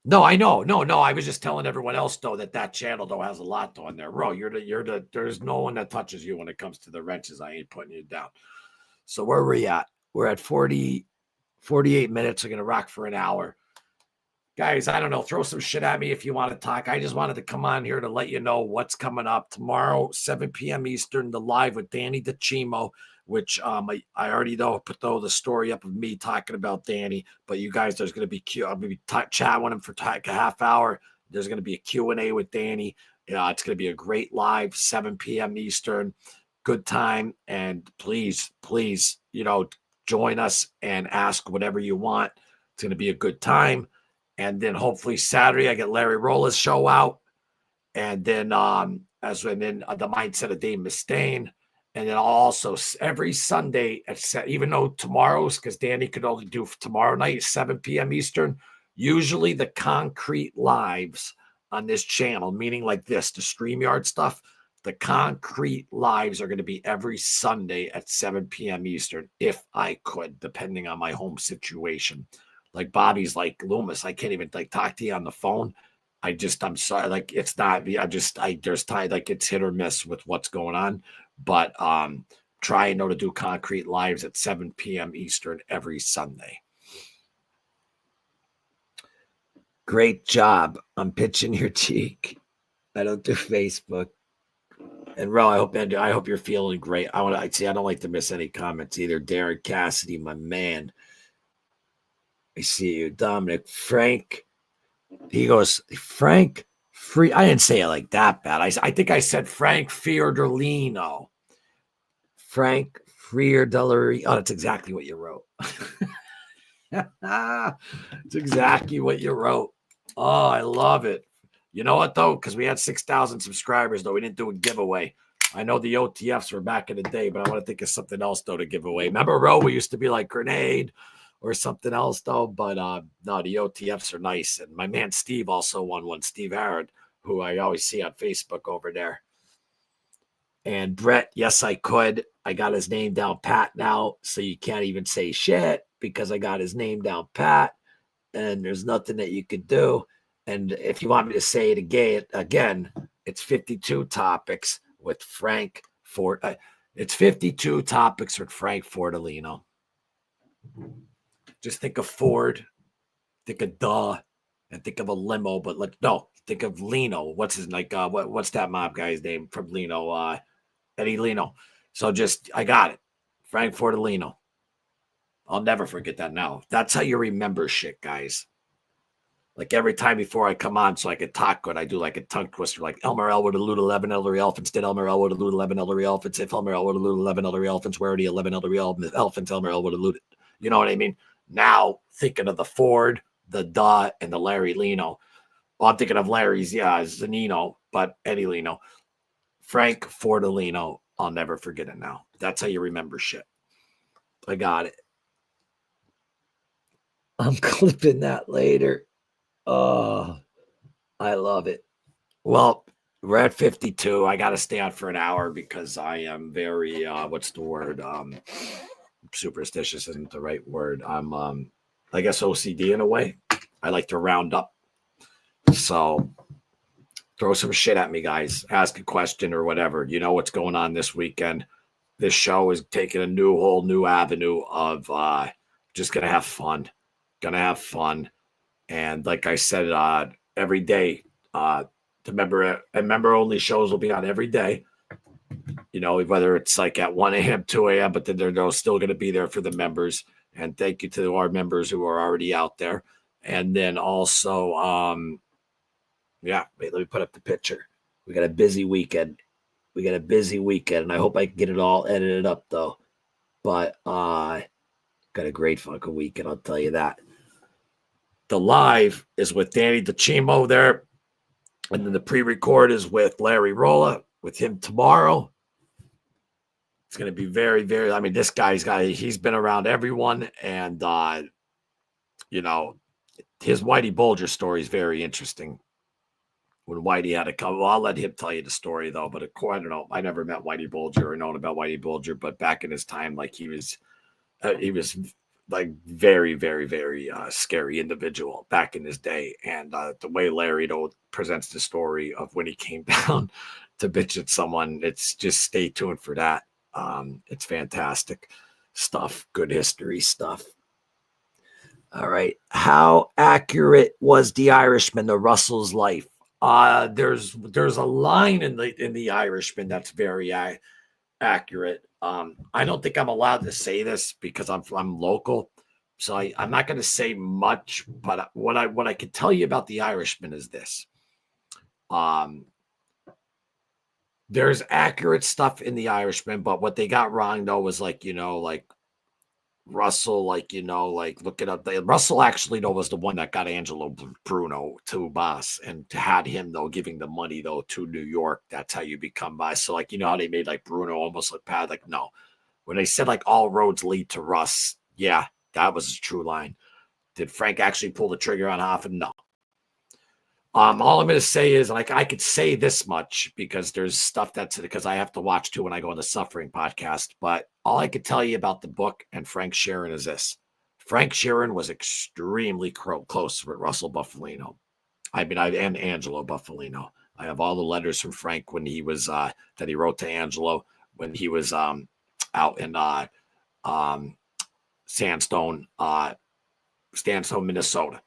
No, I know. No. I was just telling everyone else, though, that channel, though, has a lot on there. Bro, there's no one that touches you when it comes to the wrenches. I ain't putting you down. So where are we at? We're at 48 minutes. We're going to rock for an hour. Guys, I don't know. Throw some shit at me if you want to talk. I just wanted to come on here to let you know what's coming up. Tomorrow, 7 p.m. Eastern, the live with Danny DeCimo, which I already put the story up of me talking about Danny. But you guys, there's going to be I'm going to be chatting with him for like a half hour. There's going to be a Q&A with Danny. It's going to be a great live, 7 p.m. Eastern. Good time. And please, join us and ask whatever you want. It's going to be a good time. And then hopefully Saturday I get Larry Rolla's show out. And then the Mindset of Dave Mustaine. And then also every Sunday, even though tomorrow's, because Danny could only do tomorrow night, 7 p.m. Eastern, usually the concrete lives on this channel, meaning like this, the StreamYard stuff, the concrete lives are going to be every Sunday at 7 p.m. Eastern, if I could, depending on my home situation. Like Bobby's like, Loomis, I can't even talk to you on the phone. I'm sorry. Like, it's not, there's time, like it's hit or miss with what's going on. But try to do concrete lives at 7 p.m. Eastern every Sunday. Great job. I'm pitching your cheek. I don't do Facebook. And Ro, I hope you're feeling great. I don't like to miss any comments either. Darren Cassidy, my man. I see you, Dominic. Frank. He goes, Frank Free. I didn't say it like that bad. I think I said Frank Fiordolino. Frank Friordolino. Oh, that's exactly what you wrote. It's exactly what you wrote. Oh, I love it. You know what, though? Because we had 6,000 subscribers, though. We didn't do a giveaway. I know the OTFs were back in the day, but I want to think of something else, though, to give away. Remember, Ro, we used to be like Grenade or something else, though. But no, the OTFs are nice. And my man Steve also won one, Steve Harrod, who I always see on Facebook over there. And Brett, yes, I could. I got his name down pat now, so you can't even say shit because I got his name down pat, and there's nothing that you could do. And if you want me to say it again, it's 52 topics with Frank Ford. It's 52 topics with Frank Fordolino. Just think of Ford, think of duh, and think of a limo. But no, think of Lino. What's his what's that mob guy's name from Lino? Eddie Lino. So I got it. Frank Fordolino. I'll never forget that now. That's how you remember shit, guys. Like every time before I come on so I could talk good, I do like a tongue twister, like Elmer L would elude 11 elderly elephants. Did Elmer L would elude 11 elderly elephants? If Elmer L would elude 11 elderly elephants, where are the 11 elderly elephants Elmer L would elude it? You know what I mean? Now, thinking of the Ford, the duh, and the Larry Lino. Well, I'm thinking of Larry's, Zanino, but Eddie Lino. Frank Fordolino. I'll never forget it now. That's how you remember shit. I got it. I'm clipping that later. Oh, I love it. Well, we're at 52. I got to stay on for an hour because I am very, what's the word? Superstitious isn't the right word. I'm, I guess OCD in a way. I like to round up. So throw some shit at me, guys. Ask a question or whatever. You know what's going on this weekend. This show is taking a whole new avenue of just going to have fun. Going to have fun. And like I said, every day, member only shows will be on every day. You know, whether it's like at 1 a.m., 2 a.m., but then they're still going to be there for the members. And thank you to our members who are already out there. And then also, let me put up the picture. We got a busy weekend. And I hope I can get it all edited up, though. But got a great fucking weekend, I'll tell you that. The live is with Danny DeCimo there. And then the pre-record is with Larry Rolla, with him tomorrow. It's going to be very, very, I mean, this he's been around everyone. And, you know, his Whitey Bulger story is very interesting. When Whitey had to come, well, I'll let him tell you the story, though. But of course, I don't know. I never met Whitey Bulger or known about Whitey Bulger. But back in his time, like he was like very, very, very scary individual back in his day. And the way Larry presents the story of when he came down to bitch at someone, it's just stay tuned for that. It's fantastic stuff, good history stuff. All right. How accurate was The Irishman to Russell's life? There's a line in the Irishman that's very accurate. I don't think I'm allowed to say this because I'm local, so I'm not going to say much. But what I can tell you about The Irishman is this: there's accurate stuff in The Irishman, but what they got wrong though was like Russell, look it up. Russell actually was the one that got Angelo Bruno to boss and had him though giving the money though to New York. That's how you become boss. So how they made Bruno almost look bad. No, when they said all roads lead to Russ, yeah, that was a true line. Did Frank actually pull the trigger on Hoffman? No. All I'm going to say is I could say this much because there's stuff because I have to watch too when I go on the Suffering podcast. But all I could tell you about the book and Frank Sheeran is this: Frank Sheeran was extremely close with Russell Buffalino. And Angelo Buffalino. I have all the letters from Frank when he was that he wrote to Angelo when he was out in Sandstone, Minnesota.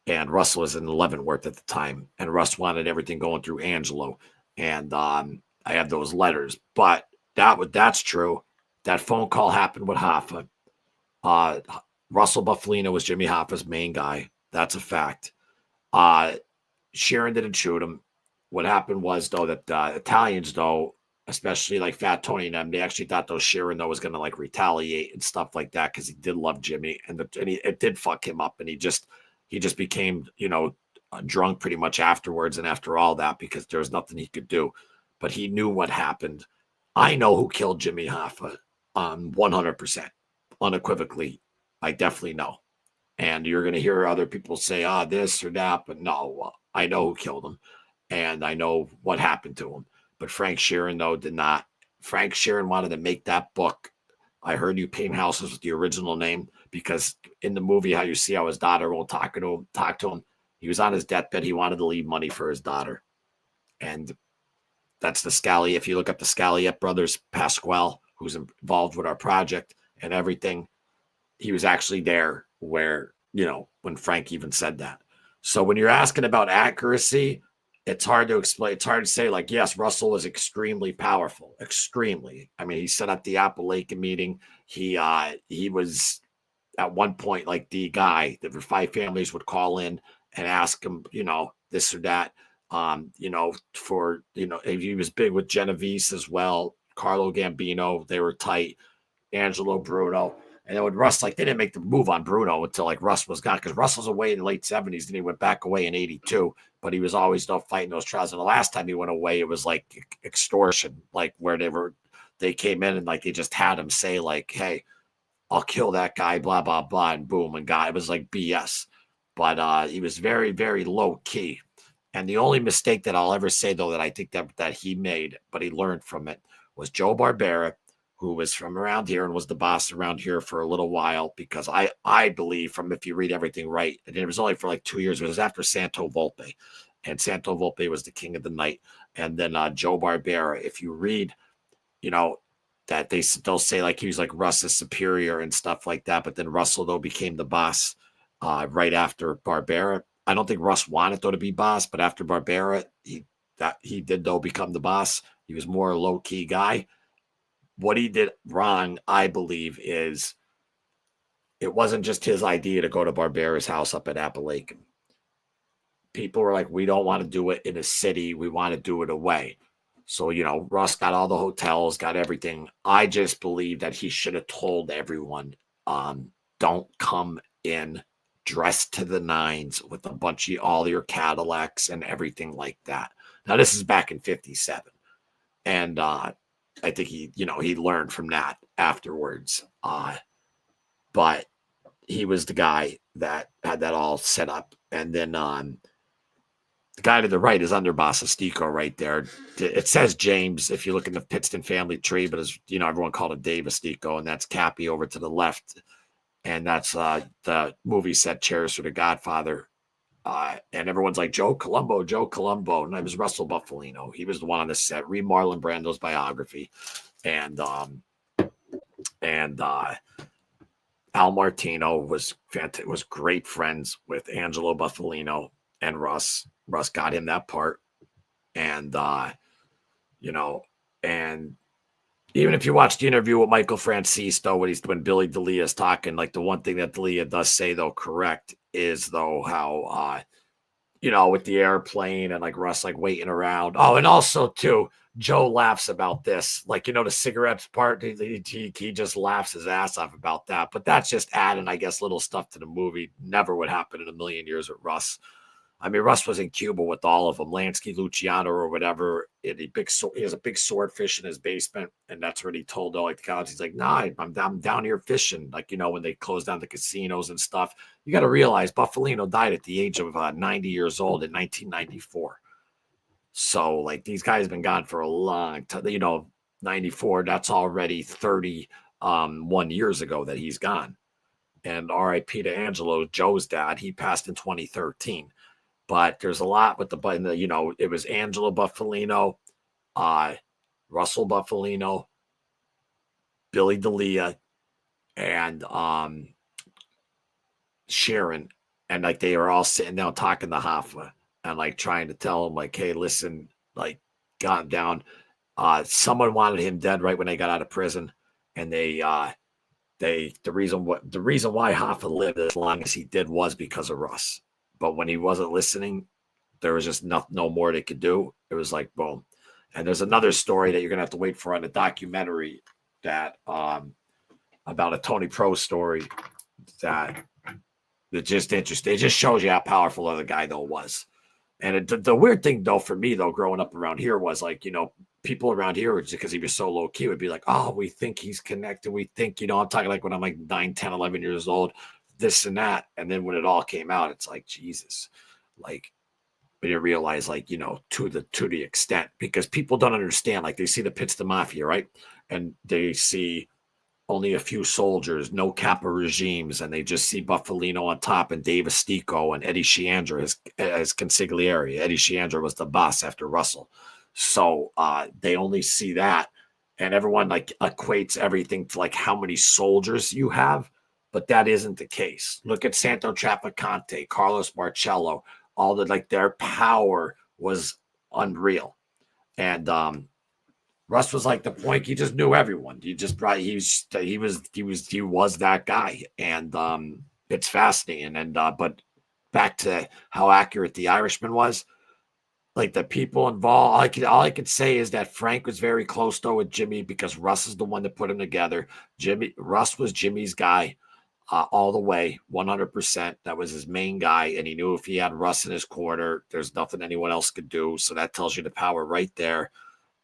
And Russ was in Leavenworth at the time. And Russ wanted everything going through Angelo. And I have those letters. But that's true. That phone call happened with Hoffa. Russell Buffalino was Jimmy Hoffa's main guy. That's a fact. Sharon didn't shoot him. What happened was, though, that Italians, though, especially like Fat Tony and them, they actually thought, though, Sharon, though, was going to like retaliate and stuff like that because he did love Jimmy, and it did fuck him up, and he just became, drunk pretty much afterwards and after all that because there was nothing he could do. But he knew what happened. I know who killed Jimmy Hoffa, 100%, unequivocally. I definitely know. And you're going to hear other people say, this or that, but no, I know who killed him, and I know what happened to him. But Frank Sheeran, though, did not. Frank Sheeran wanted to make that book, I Heard You Paint Houses, with the original name, because in the movie, how you see how his daughter won't talk to him, he was on his deathbed. He wanted to leave money for his daughter. And that's the Scally. If you look up the Scalliette brothers, Pasquale, who's involved with our project and everything, he was actually there where, when Frank even said that. So when you're asking about accuracy, it's hard to explain. It's hard to say, like, yes, Russell was extremely powerful, extremely. I mean, he set up the Appalachian meeting. He was at one point like the guy that the 5 families would call in and ask him, this or that. He was big with Genovese as well. Carlo Gambino, they were tight. Angelo Bruno. And then with Russ, like, they didn't make the move on Bruno until like Russ was gone, because Russ was away in the late 70s. Then he went back away in 82, but he was always fighting those trials. And the last time he went away, it was like extortion, like where they came in and like they just had him say like, hey, I'll kill that guy, blah, blah, blah, and boom, and God, it was like BS. But he was very, very low key. And the only mistake that I'll ever say, though, that I think that he made, but he learned from it, was Joe Barbera, who was from around here and was the boss around here for a little while, because I believe, from if you read everything right, and it was only for like 2 years, it was after Santo Volpe, and Santo Volpe was the king of the night. And then Joe Barbera, if you read, that they'll say like he was like Russ's superior and stuff like that, but then Russell, though, became the boss right after Barbera. I don't think Russ wanted, though, to be boss, but after Barbera, he did, though, become the boss. He was more a low-key guy. What he did wrong, I believe, is it wasn't just his idea to go to Barbera's house up at Appalachian. People were like, we don't want to do it in a city. We want to do it away. So, Russ got all the hotels, got everything. I just believe that he should have told everyone, don't come in dressed to the nines with a bunch of all your Cadillacs and everything like that. Now, this is back in 57. And I think he learned from that afterwards. But he was the guy that had that all set up. And then the guy to the right is underboss Estico right there. It says James if you look in the Pittston family tree, but as everyone called him Dave Estico, and that's Cappy over to the left. And that's the movie set Chairs for the Godfather. And everyone's like, Joe Colombo. And it was Russell Buffalino. He was the one on the set. Read Marlon Brando's biography. And Al Martino was fantastic, was great friends with Angelo Buffalino and Russ. Russ got him that part. And, and even if you watch the interview with Michael Francis, though, when Billy D'Elia is talking, like the one thing that D'Elia does say, though, correct, is, though, how, with the airplane and like Russ like waiting around. Oh, and also, too, Joe laughs about this. Like, the cigarettes part, he just laughs his ass off about that. But that's just adding, I guess, little stuff to the movie. Never would happen in a million years with Russ. I mean, Russ was in Cuba with all of them, Lansky, Luciano, or whatever. He has a big swordfish in his basement, and that's what he told all like the cops. He's like, "Nah, I'm down here fishing." Like, when they closed down the casinos and stuff. You got to realize Buffalino died at the age of 90 years old in 1994. So, like, these guys have been gone for a long time. 94. That's already 31 years ago that he's gone. And R.I.P. to Angelo, Joe's dad. He passed in 2013. But there's a lot with it was Angelo Buffalino, Russell Buffalino, Billy D'Elia, and Sharon. And like they were all sitting down talking to Hoffa and like trying to tell him, like, hey, listen, like, got down. Someone wanted him dead right when they got out of prison. And they the reason why Hoffa lived as long as he did was because of Russ. But when he wasn't listening, there was just no more they could do. It was like boom. And there's another story that you're gonna have to wait for on the documentary that about a Tony Pro story that just interesting. It just shows you how powerful the guy though was. And the weird thing though for me though, growing up around here was like, people around here, because he was so low key, would be like, oh, we think he's connected. We think, I'm talking like when I'm like 9, 10, 11 years old, this and that. And then when it all came out, it's like, Jesus, like, but you realize like, to the extent, because people don't understand, like they see the Pits the Mafia, right? And they see only a few soldiers, no Kappa regimes, and they just see Buffalino on top and Dave Estico and Eddie Sheandra as consigliere. Eddie Sheandra was the boss after Russell. So they only see that, and everyone like equates everything to like how many soldiers you have, but that isn't the case. Look at Santo Trafficante, Carlos Marcello, all the like their power was unreal. And Russ was like the point. He just knew everyone. He was that guy. And it's fascinating. And but back to how accurate the Irishman was, like the people involved, all I could say is that Frank was very close though with Jimmy because Russ is the one that put him together. Russ was Jimmy's guy all the way, 100%. That was his main guy, and he knew if he had Russ in his corner, there's nothing anyone else could do. So that tells you the power right there.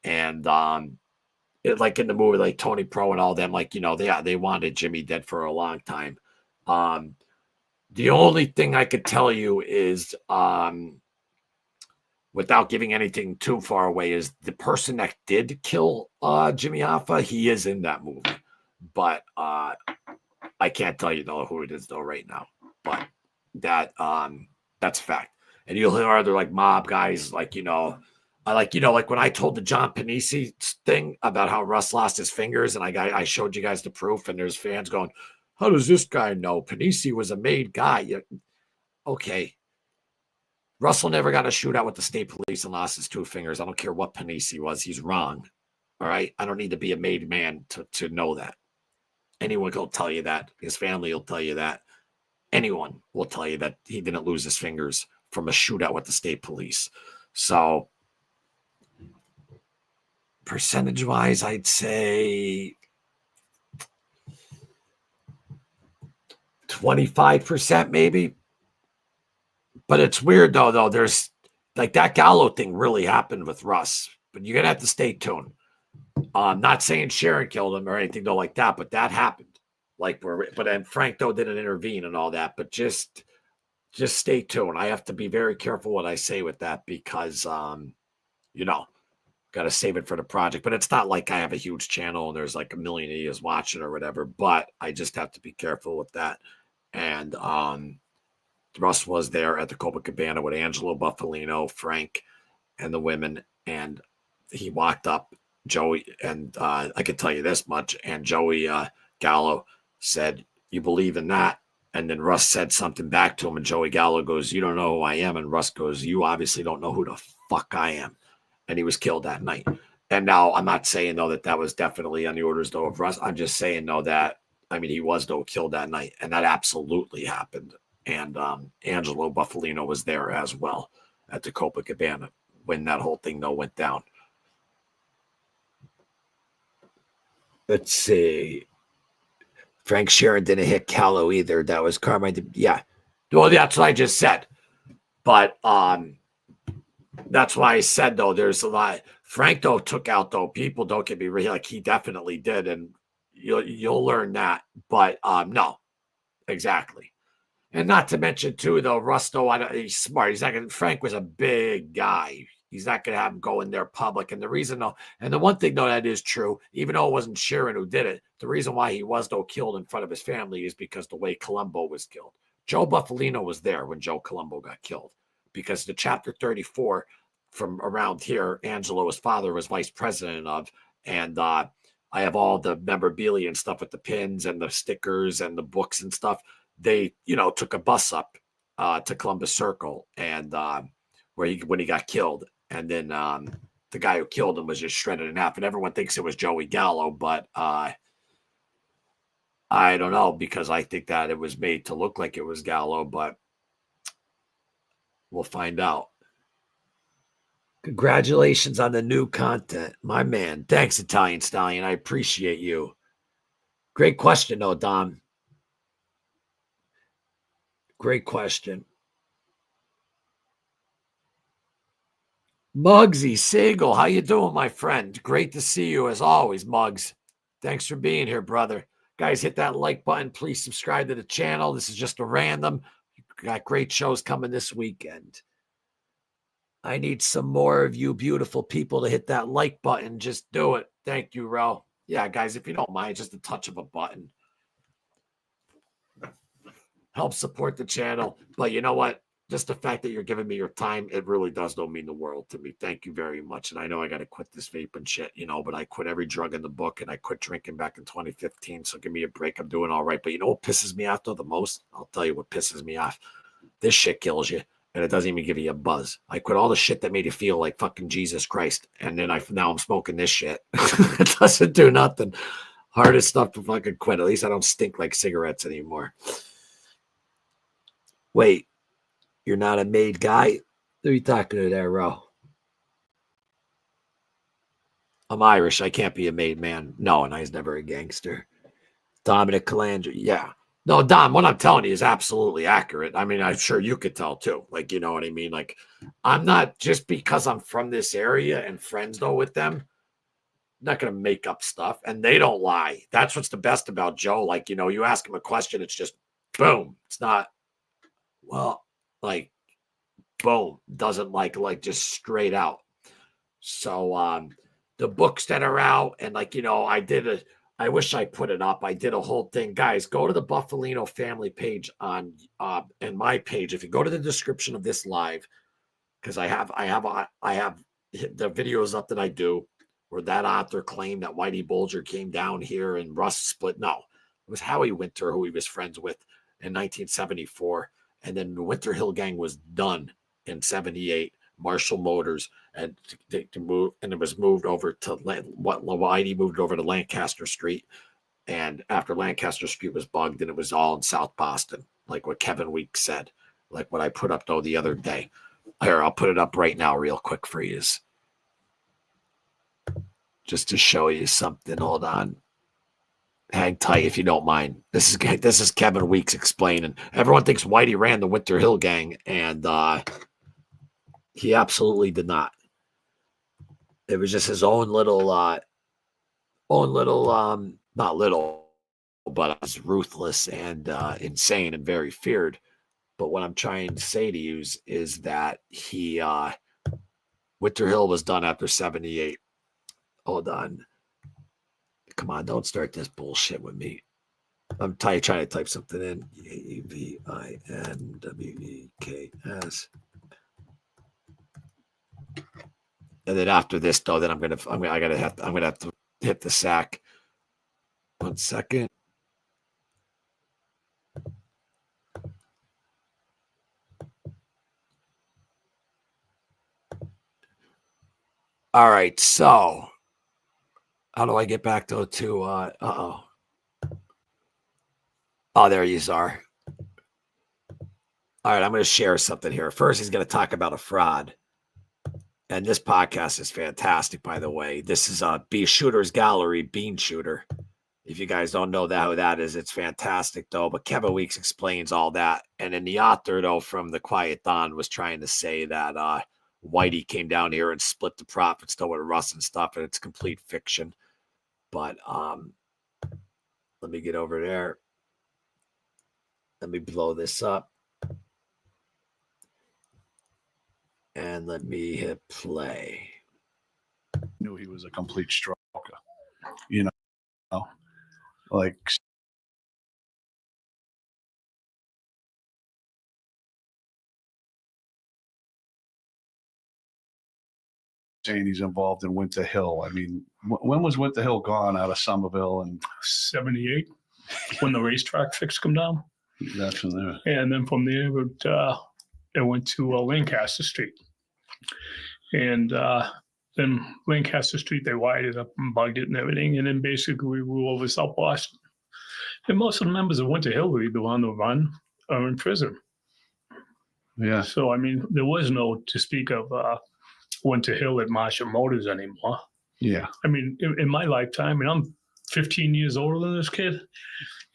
And like in the movie, like Tony Pro and all them, like they wanted Jimmy dead for a long time. The only thing I could tell you is without giving anything too far away, is the person that did kill Jimmy Hoffa, he is in that movie. But I can't tell you though who it is though right now. But that's a fact. And you'll hear other like mob guys like like when I told the John Panisi thing about how Russ lost his fingers, and I showed you guys the proof, and there's fans going, "How does this guy know? Panisi was a made guy." Okay. Russell never got a shootout with the state police and lost his 2 fingers. I don't care what Panisi was. He's wrong. All right? I don't need to be a made man to know that. Anyone will tell you that. His family will tell you that. Anyone will tell you that he didn't lose his fingers from a shootout with the state police. So, percentage-wise, I'd say 25% maybe. But it's weird, though. There's like that Gallo thing really happened with Russ. But you're going to have to stay tuned. I'm not saying Sharon killed him or anything, though, like that. But that happened. But then Frank, though, didn't intervene and all that. But just stay tuned. I have to be very careful what I say with that because, got to save it for the project. But it's not like I have a huge channel and there's like a million of you watching or whatever. But I just have to be careful with that. And Russ was there at the Copacabana with Angelo Buffalino, Frank, and the women. And he walked up, Joey, and I could tell you this much. And Joey Gallo said, "You believe in that?" And then Russ said something back to him. And Joey Gallo goes, "You don't know who I am." And Russ goes, "You obviously don't know who the fuck I am." And he was killed that night. And now I'm not saying, though, that was definitely on the orders, though, of Russ. I'm just saying, though, that, he was, though, killed that night. And that absolutely happened. And Angelo Buffalino was there as well at the Copacabana when that whole thing, though, went down. Let's see. Frank Sharon didn't hit Callow either. That was Carmine. Yeah. Well, that's what I just said. But that's why I said, though, there's a lot. Frank, though, took out, though, people. Don't get me real. Like, he definitely did. And you'll learn that. But no, exactly. And not to mention, too, though, Russ, though, he's smart. Frank was a big guy. He's not going to have him go in there public. And the reason, though, and the one thing, though, that is true, even though it wasn't Sharon who did it, the reason why he was, though, killed in front of his family is because the way Colombo was killed. Joe Buffalino was there when Joe Colombo got killed because the Chapter 34 from around here, Angelo, his father, was vice president of, and I have all the memorabilia and stuff with the pins and the stickers and the books and stuff. They, took a bus up to Columbus Circle and when he got killed. And then the guy who killed him was just shredded in half. And everyone thinks it was Joey Gallo, but I don't know, because I think that it was made to look like it was Gallo, but we'll find out. Congratulations on the new content, my man. Thanks, Italian Stallion. I appreciate you. Great question, though, Dom. Great question. Muggsy Siegel, how you doing, my friend? Great to see you as always, Muggs. Thanks for being here, brother. Guys, hit that like button. Please subscribe to the channel. This is just a random. Got great shows coming this weekend. I need some more of you beautiful people to hit that like button. Just do it. Thank you, Ro. Yeah, guys, if you don't mind, just a touch of a button. Help support the channel. But you know what? Just the fact that you're giving me your time, it really does don't mean the world to me. Thank you very much. And I know I got to quit this vaping shit, but I quit every drug in the book and I quit drinking back in 2015. So give me a break. I'm doing all right. But you know what pisses me off though the most? I'll tell you what pisses me off. This shit kills you and it doesn't even give you a buzz. I quit all the shit that made you feel like fucking Jesus Christ. And then now I'm smoking this shit. It doesn't do nothing. Hardest stuff to fucking quit. At least I don't stink like cigarettes anymore. Wait. You're not a made guy? Who are you talking to there, Ro? I'm Irish. I can't be a made man. No, and I was never a gangster. Dominic Calandra. Yeah. No, Dom, what I'm telling you is absolutely accurate. I mean, I'm sure you could tell too. Like, you know what I mean? Like, I'm not, just because I'm from this area and friends though with them, I'm not going to make up stuff. And they don't lie. That's what's the best about Joe. Like, you ask him a question, it's just boom. It's not, well, like, boom, doesn't like just straight out. So the books that are out, and I wish I put it up. I did a whole thing. Guys, go to the Buffalino family page on and my page. If you go to the description of this live, because I have the videos up that I do where that author claimed that Whitey Bulger came down here and Russ split. No, it was Howie Winter, who he was friends with in 1974. And then the Winter Hill Gang was done in 78, Marshall Motors, and to move, and it was moved over to Whitey moved over to Lancaster Street. And after Lancaster Street was bugged, and it was all in South Boston, like what Kevin Weeks said, like what I put up though the other day. Here, I'll put it up right now real quick for you, just to show you something. Hold on. Hang tight if you don't mind. This is Kevin Weeks explaining. Everyone thinks Whitey ran the Winter Hill Gang, and he absolutely did not. It was just his own little, not little, but it was ruthless and insane and very feared. But what I'm trying to say to you is that Winter Hill was done after 78. Hold on. Come on, don't start this bullshit with me. I'm trying to type something in. EVINWEKS. And then after this, though, then I'm gonna have to hit the sack. 1 second. All right, so how do I get back to oh, there you are. All right, I'm going to share something here. First, he's going to talk about a fraud. And this podcast is fantastic, by the way. This is B Shooter's Gallery, Bean Shooter. If you guys don't know who that is, it's fantastic, though. But Kevin Weeks explains all that. And then the author, though, from The Quiet Dawn was trying to say that Whitey came down here and split the profits, though, with Russ and stuff. And it's complete fiction. But let me get over there. Let me blow this up. And let me hit play. Knew he was a complete stroker. Like saying he's involved in Winter Hill. I mean, when was Winter Hill gone out of Somerville? And 78, when the racetrack fix come down. That's from there. And then from there, it went to Lancaster Street. And then Lancaster Street, they wired it up and bugged it and everything. And then basically we were over South Boston. And most of the members of Winter Hill were either on the run or in prison. Yeah. So, I mean, there was no to speak of Winter Hill at Marshall Motors anymore. Yeah. I mean, in my lifetime, and I'm 15 years older than this kid,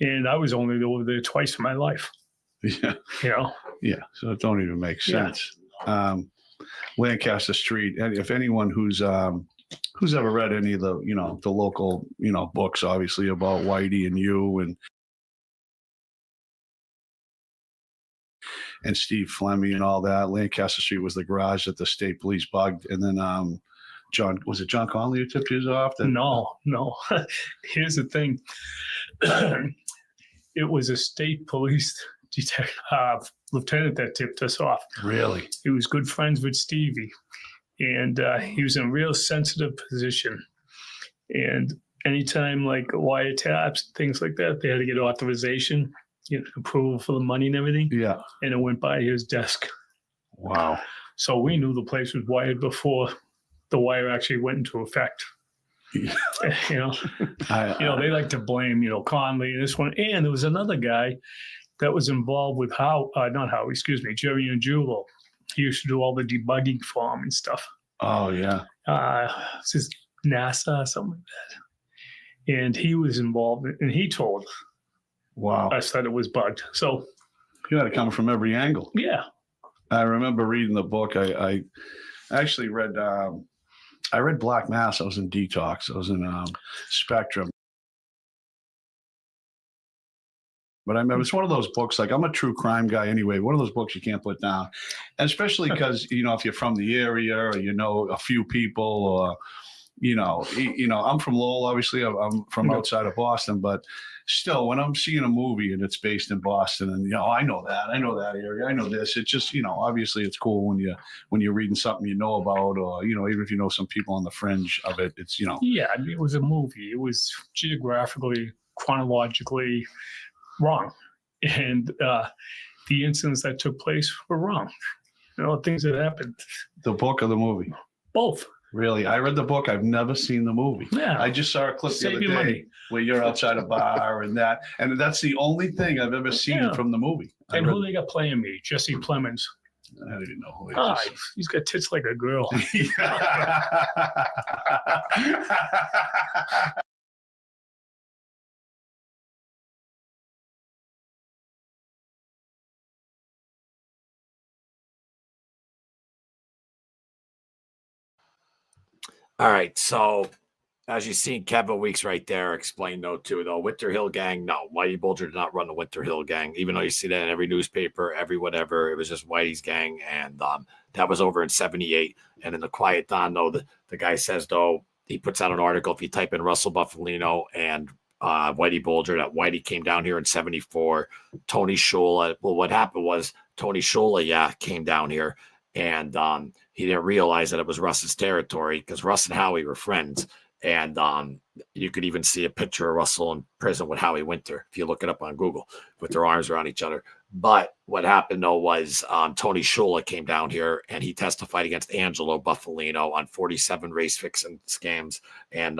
and I was only over there twice in my life. Yeah. You know? Yeah. So it don't even make Yeah. sense. Lancaster Street. And if anyone who's ever read any of the, the local, books, obviously about Whitey and you and Steve Fleming and all that, Lancaster Street was the garage that the state police bugged. And then, John Conley who tipped his off? No. Here's the thing. It was a state police lieutenant that tipped us off. Really? He was good friends with Stevie, and he was in a real sensitive position. And anytime like wiretaps, things like that, they had to get authorization, approval for the money and everything. Yeah. And it went by his desk. Wow. So we knew the place was wired before the wire actually went into effect. They like to blame, Conley and this one. And there was another guy that was involved with Jerry and Jewel. He used to do all the debugging for him and stuff. Oh, yeah. This is NASA, something like that. And he was involved, and he told us that it was bugged. So you had it coming from every angle. Yeah. I remember reading the book. I actually read, I read Black Mass. I was in Detox. I was in Spectrum. But I remember it's one of those books, like I'm a true crime guy anyway, one of those books you can't put down. And especially because, if you're from the area or a few people or, I'm from Lowell, obviously. I'm from outside of Boston, but still, when I'm seeing a movie and it's based in Boston and, I know that area, I know this, it's just, obviously it's cool when you're reading something about, or, even if you know some people on the fringe of it, it's, Yeah, I mean, it was a movie. It was geographically, chronologically wrong. And the incidents that took place were wrong. Things that happened. The book or the movie? Both. Really? I read the book. I've never seen the movie. Yeah. I just saw a clip the other day money. where you're outside a bar and that's the only thing I've ever seen from the movie. And who they got playing me? Jesse Plemons. I don't even know who it is. He's got tits like a girl. All right, so as you've seen, Kevin Weeks right there explained though, Winter Hill Gang, no, Whitey Bulger did not run the Winter Hill Gang, even though you see that in every newspaper, every whatever, it was just Whitey's gang, and that was over in 78, and in the Quiet Dawn, though, the guy says, though, he puts out an article, if you type in Russell Buffalino and Whitey Bulger, that Whitey came down here in 74, Tony Shula, well, what happened was Tony Shula, came down here, and he didn't realize that it was Russ's territory because Russ and Howie were friends. And you could even see a picture of Russell in prison with Howie Winter, if you look it up on Google, with their arms around each other. But what happened, though, was Tony Shula came down here and he testified against Angelo Buffalino on 47 race fixing scams. And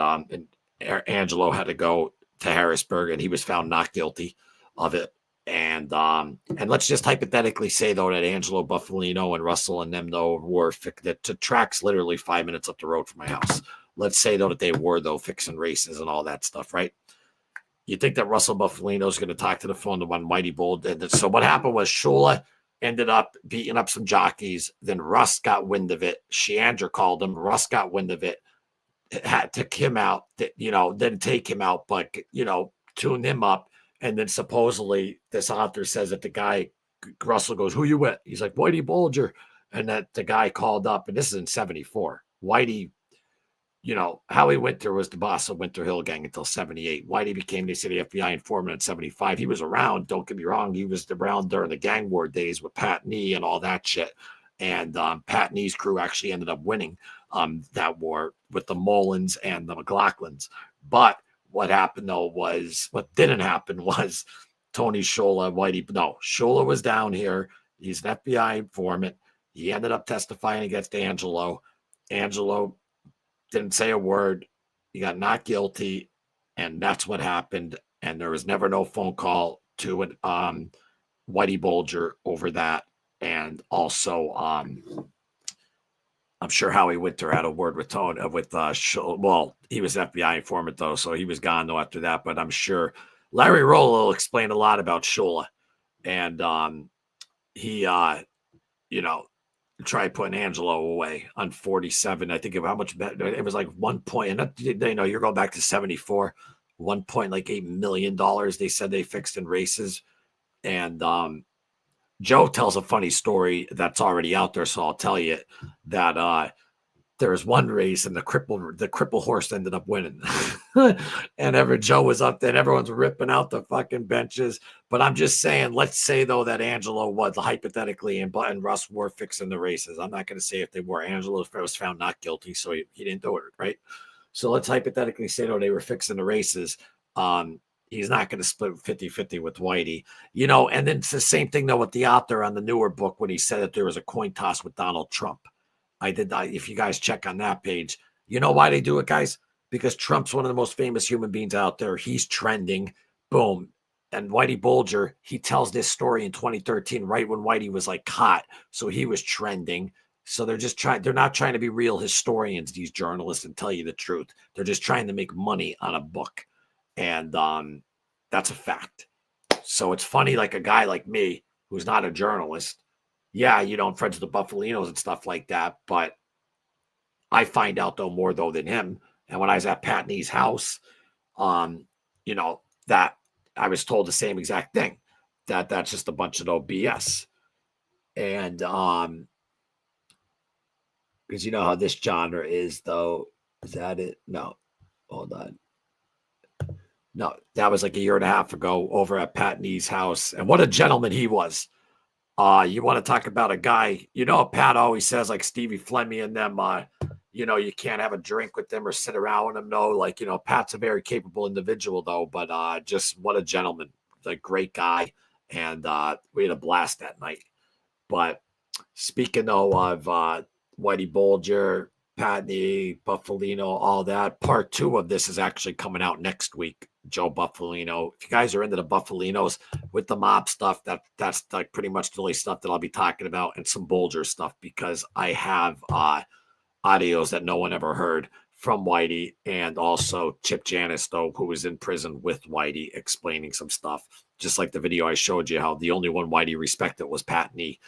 Angelo had to go to Harrisburg and he was found not guilty of it. And let's just hypothetically say, though, that Angelo Buffalino and Russell and them, though, were the tracks literally 5 minutes up the road from my house. Let's say, though, that they were, though, fixing races and all that stuff, right? You think that Russell Buffalino is going to talk to the phone to one Mighty Bull? So what happened was Shula ended up beating up some jockeys. Then Russ got wind of it. Sheandra called him. Russ got wind of it. Had to kick him out. Didn't take him out, but, tuned him up. And then supposedly this author says that the guy, Russell goes, who you with? He's like, Whitey Bulger. And that the guy called up, and this is in 74. Whitey, Howie Winter was the boss of Winter Hill Gang until 78. Whitey became, they say, the FBI informant in 75. He was around, don't get me wrong. He was around during the gang war days with Pat Nee and all that shit. And Pat Nee's crew actually ended up winning that war with the Mullins and the McLaughlins. But what happened, though, what didn't happen was Tony Shula, Shula was down here. He's an FBI informant. He ended up testifying against Angelo. Angelo didn't say a word. He got not guilty, and that's what happened. and there was never no phone call to an Whitey Bulger over that. And also, I'm sure Howie Winter had a word with Tone well, he was FBI informant though, so he was gone though after that. But I'm sure Larry Roll will explain a lot about Shula, and he, tried putting Angelo away on 47. I think of how much it was like 1 point, and you're going back to 74, $1.8 million. They said they fixed in races, and Joe tells a funny story that's already out there, so I'll tell you that there was one race and the cripple horse ended up winning. And Joe was up there and everyone's ripping out the fucking benches. But I'm just saying, let's say though that Angelo was hypothetically and Russ were fixing the races. I'm not going to say if they were. Angelo was found not guilty, so he didn't do it, right? So let's hypothetically say though they were fixing the races. He's not going to split 50-50 with Whitey, and then it's the same thing though with the author on the newer book when he said that there was a coin toss with Donald Trump. If you guys check on that page, you know why they do it, guys? Because Trump's one of the most famous human beings out there. He's trending. Boom. And Whitey Bulger, he tells this story in 2013, right when Whitey was like hot. So he was trending. So they're not trying to be real historians, these journalists, and tell you the truth. They're just trying to make money on a book. And that's a fact. So it's funny, like a guy like me, who's not a journalist, yeah, I'm friends with the Buffalinos and stuff like that, but I find out though more though than him. And when I was at Pat Nee's house, that I was told the same exact thing, that that's just a bunch of BS. And because you know how this genre is though. Is that it? No, hold on. No, that was like a year and a half ago over at Pat Nee's house. And what a gentleman he was. You want to talk about a guy, Pat always says like Stevie Fleming and them, you can't have a drink with them or sit around with them. No, Pat's a very capable individual though, but just what a gentleman, a great guy. And we had a blast that night. But speaking though of Whitey Bulger, Pat Nee, Buffalino, all that, part 2 of this is actually coming out next week. Joe Buffalino. If you guys are into the Buffalinos with the mob stuff, that's like pretty much the only stuff that I'll be talking about, and some Bulger stuff, because I have audios that no one ever heard from Whitey, and also Chip Janis, though, who was in prison with Whitey, explaining some stuff. Just like the video I showed you, how the only one Whitey respected was Pat Nee,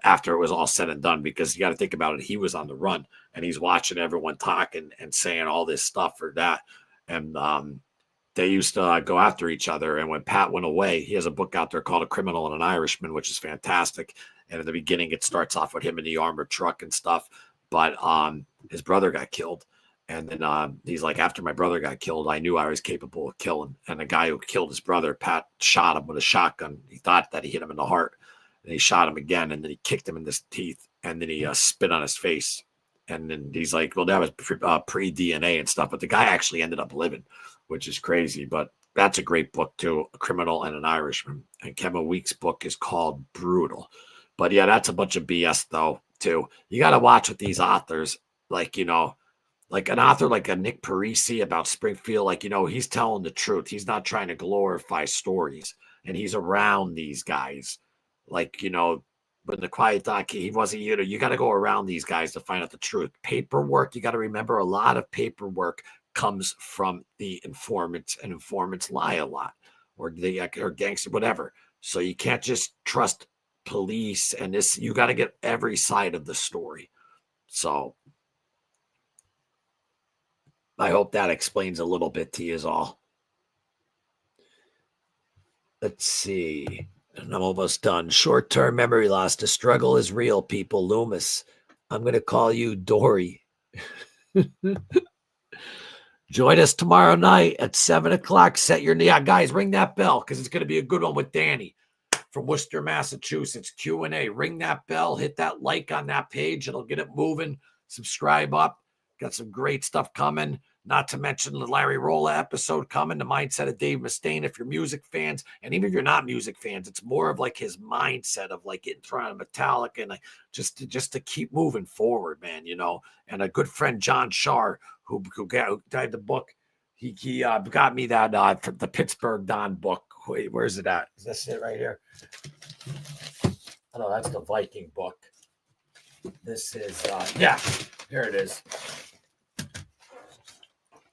after it was all said and done, because you got to think about it. He was on the run, and he's watching everyone talk and saying all this stuff or that. And they used to go after each other. And when Pat went away, he has a book out there called A Criminal and an Irishman, which is fantastic. And in the beginning, it starts off with him in the armored truck and stuff. But his brother got killed. And then he's like, after my brother got killed, I knew I was capable of killing. And the guy who killed his brother, Pat, shot him with a shotgun. He thought that he hit him in the heart. And he shot him again. And then he kicked him in the teeth. And then he spit on his face. And then he's like, well, that was pre-DNA and stuff. But the guy actually ended up living, which is crazy. But that's a great book, too, A Criminal and an Irishman. And Kevin Weeks' book is called Brutal. But, yeah, that's a bunch of BS, though, too. You got to watch with these authors, like an author like a Nick Parisi about Springfield, he's telling the truth. He's not trying to glorify stories. And he's around these guys. But the Quiet Doc, he wasn't, you got to go around these guys to find out the truth. Paperwork, you got to remember, a lot of paperwork comes from the informants, and informants lie a lot, or gangster, whatever. So you can't just trust police and this. You got to get every side of the story. So I hope that explains a little bit to you is all. Let's see. And I'm almost done. Short-term memory loss. The struggle is real, people. Loomis. I'm going to call you Dory. Join us tomorrow night at 7 o'clock. Set your guys, ring that bell, because it's going to be a good one with Danny from Worcester, Massachusetts. Q&A. Ring that bell. Hit that like on that page. It'll get it moving. Subscribe up. Got some great stuff coming. Not to mention the Larry Rolla episode coming, the mindset of Dave Mustaine. If you're music fans, and even if you're not music fans, it's more of like his mindset of like getting thrown on Metallica and like just to keep moving forward, man. And a good friend, John Shar, who died the book. He got me that the Pittsburgh Don book. Wait, where's it at? Is this it right here? Oh, no, that's the Viking book. This is yeah, here it is.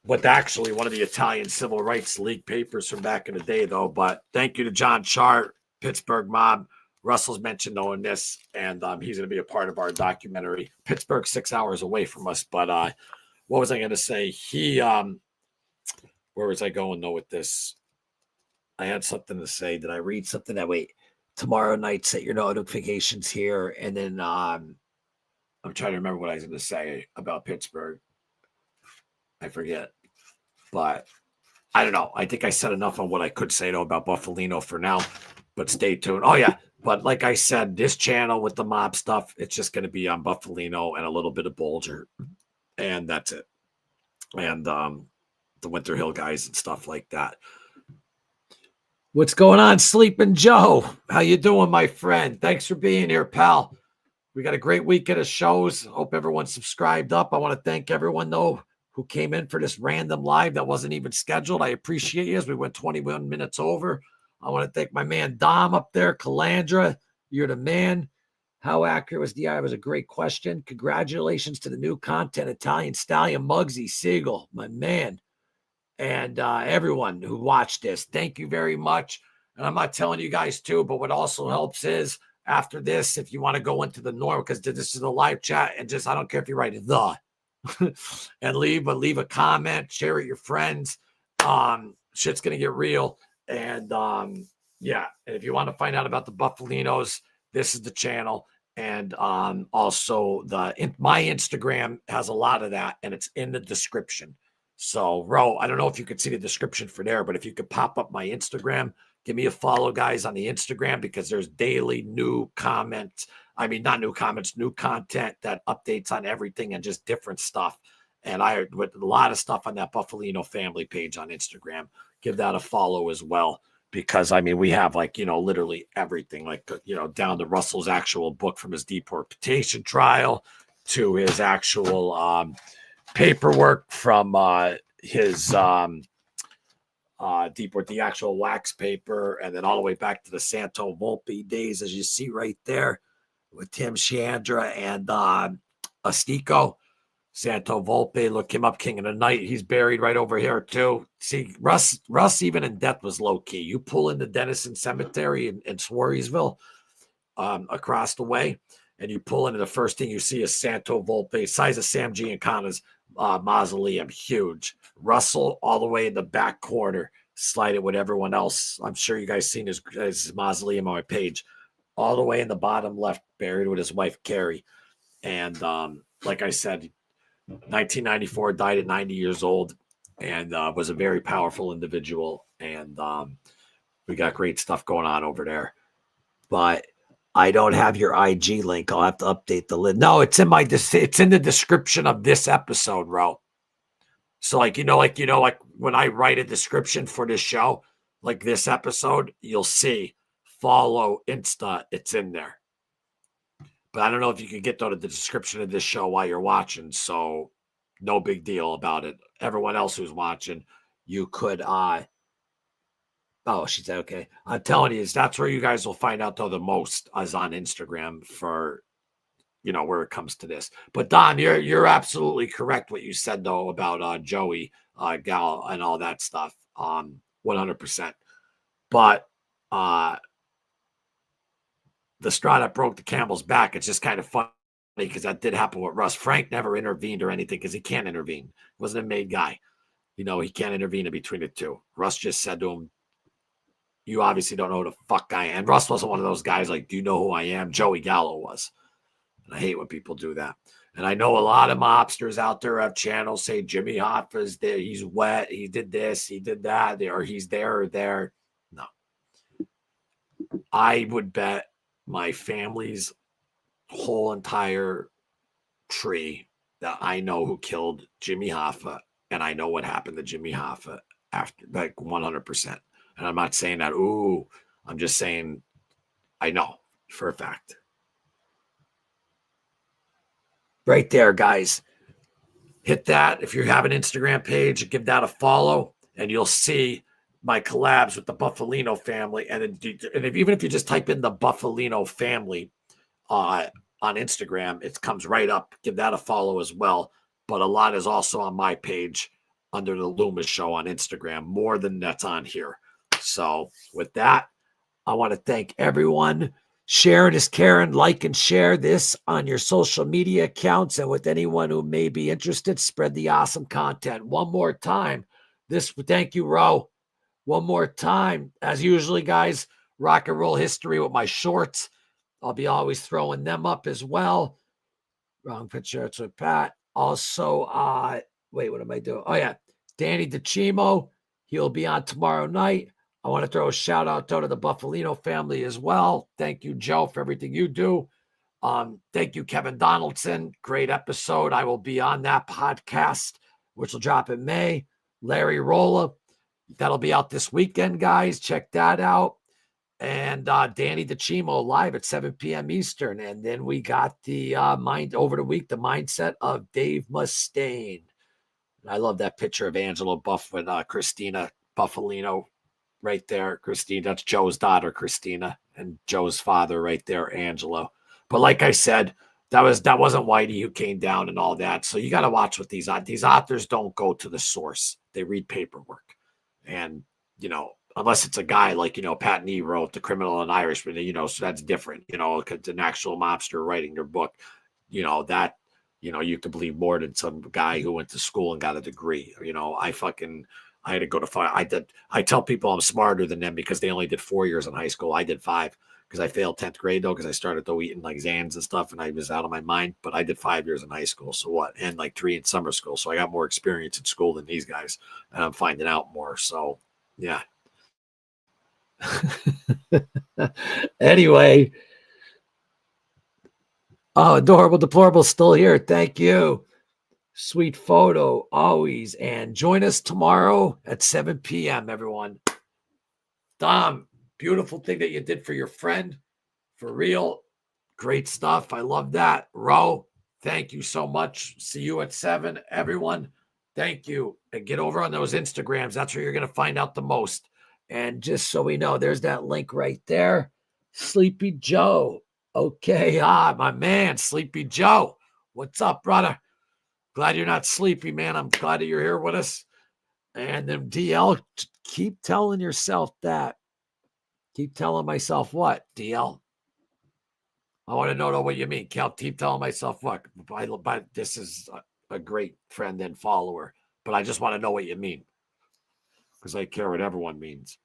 But actually, one of the Italian Civil Rights League papers from back in the day, though. But thank you to John Chart, Pittsburgh Mob. Russell's mentioned knowing this, and he's going to be a part of our documentary. Pittsburgh, 6 hours away from us. But what was I going to say? Where was I going though with this? I had something to say. Did I read something that tomorrow night, set your notifications here, and then I'm trying to remember what I was going to say about Pittsburgh. I forget, but I don't know. I think I said enough on what I could say though about Buffalino for now, but stay tuned. Oh yeah. But like I said, this channel with the mob stuff, it's just going to be on Buffalino and a little bit of Bulger, and that's it. And the Winter Hill guys and stuff like that. What's going on, Sleeping Joe? How you doing, my friend? Thanks for being here, pal. We got a great weekend of shows. Hope everyone's subscribed up. I want to thank everyone, though, who came in for this random live that wasn't even scheduled. I appreciate you as we went 21 minutes over. I want to thank my man Dom up there, Calandra. You're the man. How accurate was the eye? It was a great question. Congratulations to the new content, Italian Stallion, Muggsy, Siegel, my man. And everyone who watched this, thank you very much. And I'm not telling you guys too, but what also helps is after this, if you want to go into the normal, because this is a live chat, and just I don't care if you write the and leave a comment, share it with your friends. Shit's gonna get real. And yeah, and if you want to find out about the Buffalinos, this is the channel. And also my Instagram has a lot of that, and it's in the description. So, Ro, I don't know if you could see the description for there, but if you could pop up my Instagram, give me a follow, guys, on the Instagram, because there's daily new comments. I mean, not new comments, new content that updates on everything and just different stuff. And I with a lot of stuff on that Buffalino family page on Instagram. Give that a follow as well, because I mean, we have literally everything, down to Russell's actual book from his deportation trial to his actual paperwork from his the actual wax paper, and then all the way back to the Santo Volpe days, as you see right there with Tim Chandra and Astico. Santo Volpe, look him up, King of the Night. He's buried right over here too. See, Russ even in death was low key. You pull in the Denison Cemetery in Swarriesville, across the way, and you pull into the first thing you see is Santo Volpe, size of Sam Giancana's mausoleum, huge. Russell all the way in the back corner, slide it with everyone else. I'm sure you guys seen his mausoleum on my page. All the way in the bottom left, buried with his wife Carrie. And like I said, 1994, died at 90 years old, and was a very powerful individual. And we got great stuff going on over there. But I don't have your IG link. I'll have to update the list. No, it's in the description of this episode, Ro. So like when I write a description for this show, like this episode, you'll see follow Insta. It's in there. But I don't know if you can get to the description of this show while you're watching. So no big deal about it. Everyone else who's watching, you could oh, she said, okay. I'm telling you, that's where you guys will find out, though, the most is on Instagram for, where it comes to this. But, Don, you're absolutely correct what you said, though, about Joey Gal and all that stuff, 100%. But the straw that broke the camel's back, it's just kind of funny because that did happen with Russ. Frank never intervened or anything because he can't intervene. He wasn't a made guy. He can't intervene in between the two. Russ just said to him, you obviously don't know who the fuck I am. And Russ wasn't one of those guys like, do you know who I am? Joey Gallo was. And I hate when people do that. And I know a lot of mobsters out there have channels say Jimmy Hoffa's there. He's wet. He did this. He did that. Or he's there or there. No. I would bet my family's whole entire tree that I know who killed Jimmy Hoffa. And I know what happened to Jimmy Hoffa after, like 100%. And I'm not saying that, ooh, I'm just saying I know for a fact. Right there, guys. hit that. If you have an Instagram page, give that a follow, and you'll see my collabs with the Buffalino family. And even if you just type in the Buffalino family on Instagram, it comes right up. Give that a follow as well. But a lot is also on my page under the Loomis Show on Instagram, more than that's on here. So with that, I want to thank everyone. Sharing is caring. Like and share this on your social media accounts. And with anyone who may be interested, spread the awesome content. One more time. Thank you, Ro. One more time. As usually, guys, rock and roll history with my shorts. I'll be always throwing them up as well. Wrong picture. It's with Pat. Also, wait, what am I doing? Oh, yeah. Danny DeCimo. He'll be on tomorrow night. I want to throw a shout out to the Buffalino family as well. Thank you, Joe, for everything you do. Thank you, Kevin Donaldson. Great episode. I will be on that podcast, which will drop in May. Larry Rolla. That'll be out this weekend, guys. Check that out. And Danny DeCimo live at 7 p.m. Eastern. And then we got the over the week, the mindset of Dave Mustaine. I love that picture of Angelo Buff with Christina Buffalino right there. Christina, that's Joe's daughter, Christina, and Joe's father right there, Angelo. But like I said, that wasn't Whitey who came down and all that. So you got to watch what these authors don't go to the source. They read paperwork. And, unless it's a guy like, Pat Nee wrote The Criminal and Irishman, so that's different, because an actual mobster writing their book, that, you could believe more than some guy who went to school and got a degree. I had to go to 5. I tell people I'm smarter than them because they only did 4 years in high school. I did 5 because I failed 10th grade though, because I started though eating like Xans and stuff and I was out of my mind, but I did 5 years in high school. So what? And like 3 in summer school. So I got more experience in school than these guys and I'm finding out more. So yeah. Anyway. Oh, adorable, deplorable, still here. Thank you. Sweet photo, always. And join us tomorrow at 7 p.m., everyone. Dom, beautiful thing that you did for your friend. For real. Great stuff. I love that. Ro, thank you so much. See you at 7, everyone. Thank you. And get over on those Instagrams. That's where you're going to find out the most. And just so we know, there's that link right there. Sleepy Joe. Okay, my man, Sleepy Joe. What's up, brother? Glad you're not sleepy, man. I'm glad that you're here with us. And then DL, keep telling yourself that. Keep telling myself what, DL? I want to know what you mean. Keep telling myself what? But this is a great friend and follower. But I just want to know what you mean. Because I care what everyone means.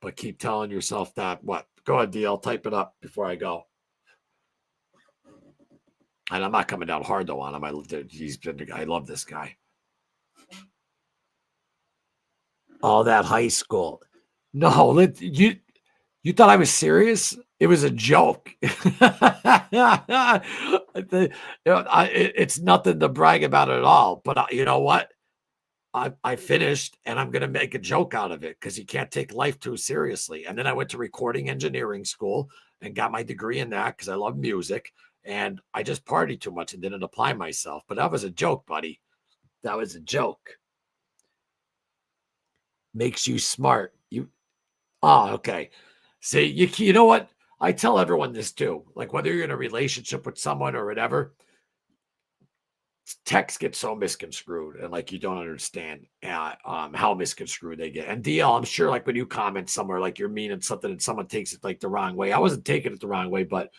But keep telling yourself that what? Go ahead, DL. Type it up before I go. And I'm not coming down hard though on him. I love this guy. All that high school. No, you thought I was serious? It was a joke. It's nothing to brag about at all. But you know what? I finished and I'm going to make a joke out of it because you can't take life too seriously. And then I went to recording engineering school and got my degree in that because I love music. And I just partied too much and didn't apply myself. But that was a joke, buddy. That was a joke. Makes you smart. Okay. See, you know what? I tell everyone this too. Like whether you're in a relationship with someone or whatever, texts get so misconstrued and like you don't understand how misconstrued they get. And DL, I'm sure like when you comment somewhere like you're meaning something and someone takes it like the wrong way. I wasn't taking it the wrong way, but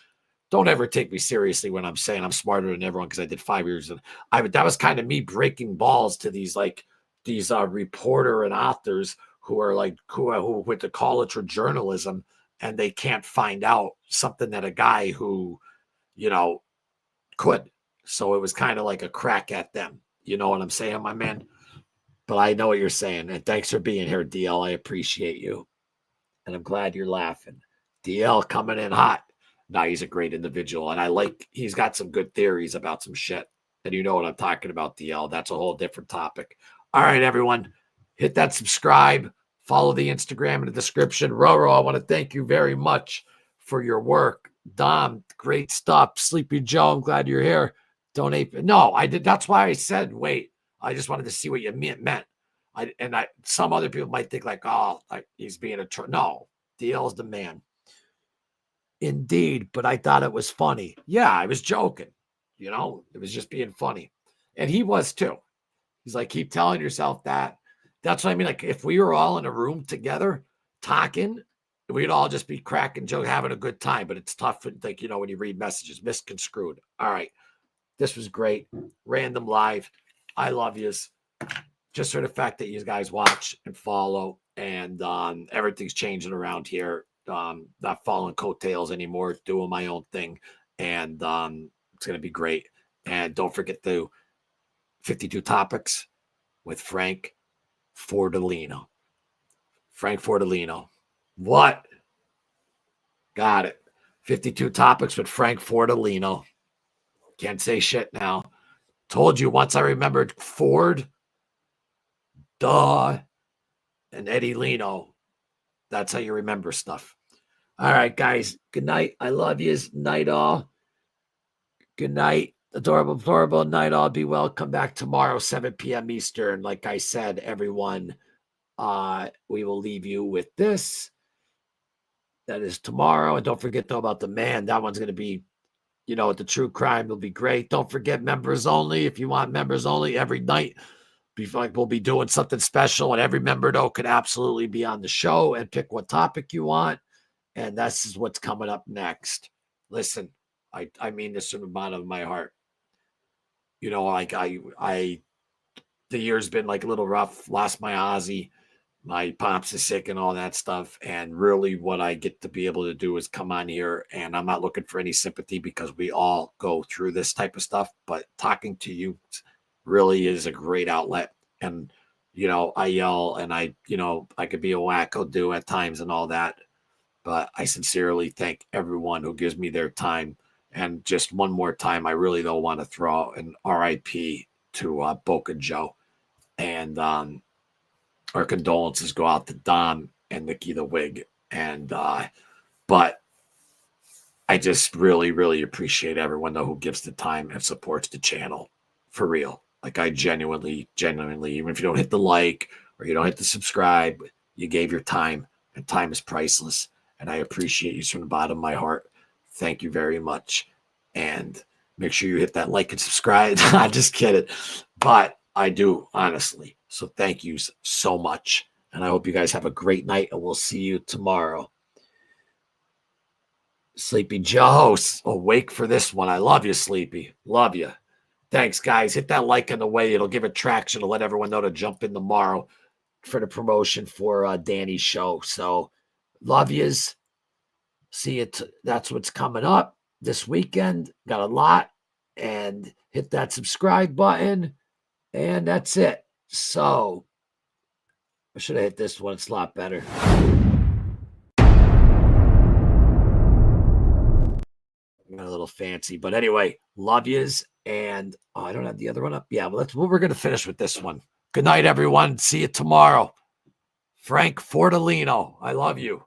don't ever take me seriously when I'm saying I'm smarter than everyone because I did 5 years. And that was kind of me breaking balls to these reporter and authors who are like who went to college for journalism and they can't find out something that a guy who, could. So it was kind of like a crack at them. You know what I'm saying, my man? But I know what you're saying. And thanks for being here, DL. I appreciate you. And I'm glad you're laughing. DL coming in hot. No, he's a great individual. And he's got some good theories about some shit. And you know what I'm talking about, DL. That's a whole different topic. All right, everyone. Hit that subscribe. Follow the Instagram in the description. Roro, I want to thank you very much for your work. Dom, great stuff. Sleepy Joe, I'm glad you're here. Donate. No, I did. That's why I said, wait, I just wanted to see what you meant. Some other people might think like, oh, like he's being no, DL's the man. Indeed, but I thought it was funny. Yeah, I was joking. It was just being funny. And he was too. He's like, keep telling yourself that. That's what I mean. Like if we were all in a room together talking, we'd all just be cracking jokes, having a good time. But it's tough, like, when you read messages, misconstrued. All right. This was great. Random live. I love yous. Just for the fact that you guys watch and follow, and everything's changing around here. Not following coattails anymore, doing my own thing. And it's going to be great. And don't forget the 52 Topics with Frank Fortalino. Frank Fortalino. What? Got it. 52 Topics with Frank Fortalino. Can't say shit now. Told you once I remembered Ford, duh, and Eddie Leno. That's how you remember stuff. All right, guys. Good night. I love yous. Night all. Good night. Adorable night all. Be well. Come back tomorrow, 7 p.m. Eastern. Like I said, everyone, we will leave you with this. That is tomorrow. And don't forget, though, about the man. That one's going to be, the true crime will be great. Don't forget members only. If you want members only every night, we'll be doing something special. And every member, though, could absolutely be on the show and pick what topic you want. And this is what's coming up next. Listen, I mean this from the bottom of my heart. Like the year's been like a little rough. Lost my Ozzy. My pops is sick and all that stuff. And really what I get to be able to do is come on here, and I'm not looking for any sympathy because we all go through this type of stuff, but talking to you really is a great outlet. And, I yell and I could be a wacko do at times and all that, but I sincerely thank everyone who gives me their time. And just one more time, I really don't want to throw an RIP to Boca Joe. And, our condolences go out to Dom and Nikki the Wig. And, but I just really, really appreciate everyone though who gives the time and supports the channel for real. Like I genuinely, even if you don't hit the like or you don't hit the subscribe, you gave your time, and time is priceless. And I appreciate you from the bottom of my heart. Thank you very much. And make sure you hit that like and subscribe. I'm just kidding. But I do, honestly. So thank you so much. And I hope you guys have a great night, and we'll see you tomorrow. Sleepy Joe, awake for this one. I love you, Sleepy. Love you. Thanks, guys. Hit that like on the way. It'll give it traction to let everyone know to jump in tomorrow for the promotion for Danny's show. So love yous. See it. That's what's coming up this weekend. Got a lot. And hit that subscribe button. And that's it. So I should have hit this one. It's a lot better. Got a little fancy. But anyway, love yous. And I don't have the other one up. Yeah, well, we're going to finish with this one. Good night, everyone. See you tomorrow. Frank Fortalino. I love you.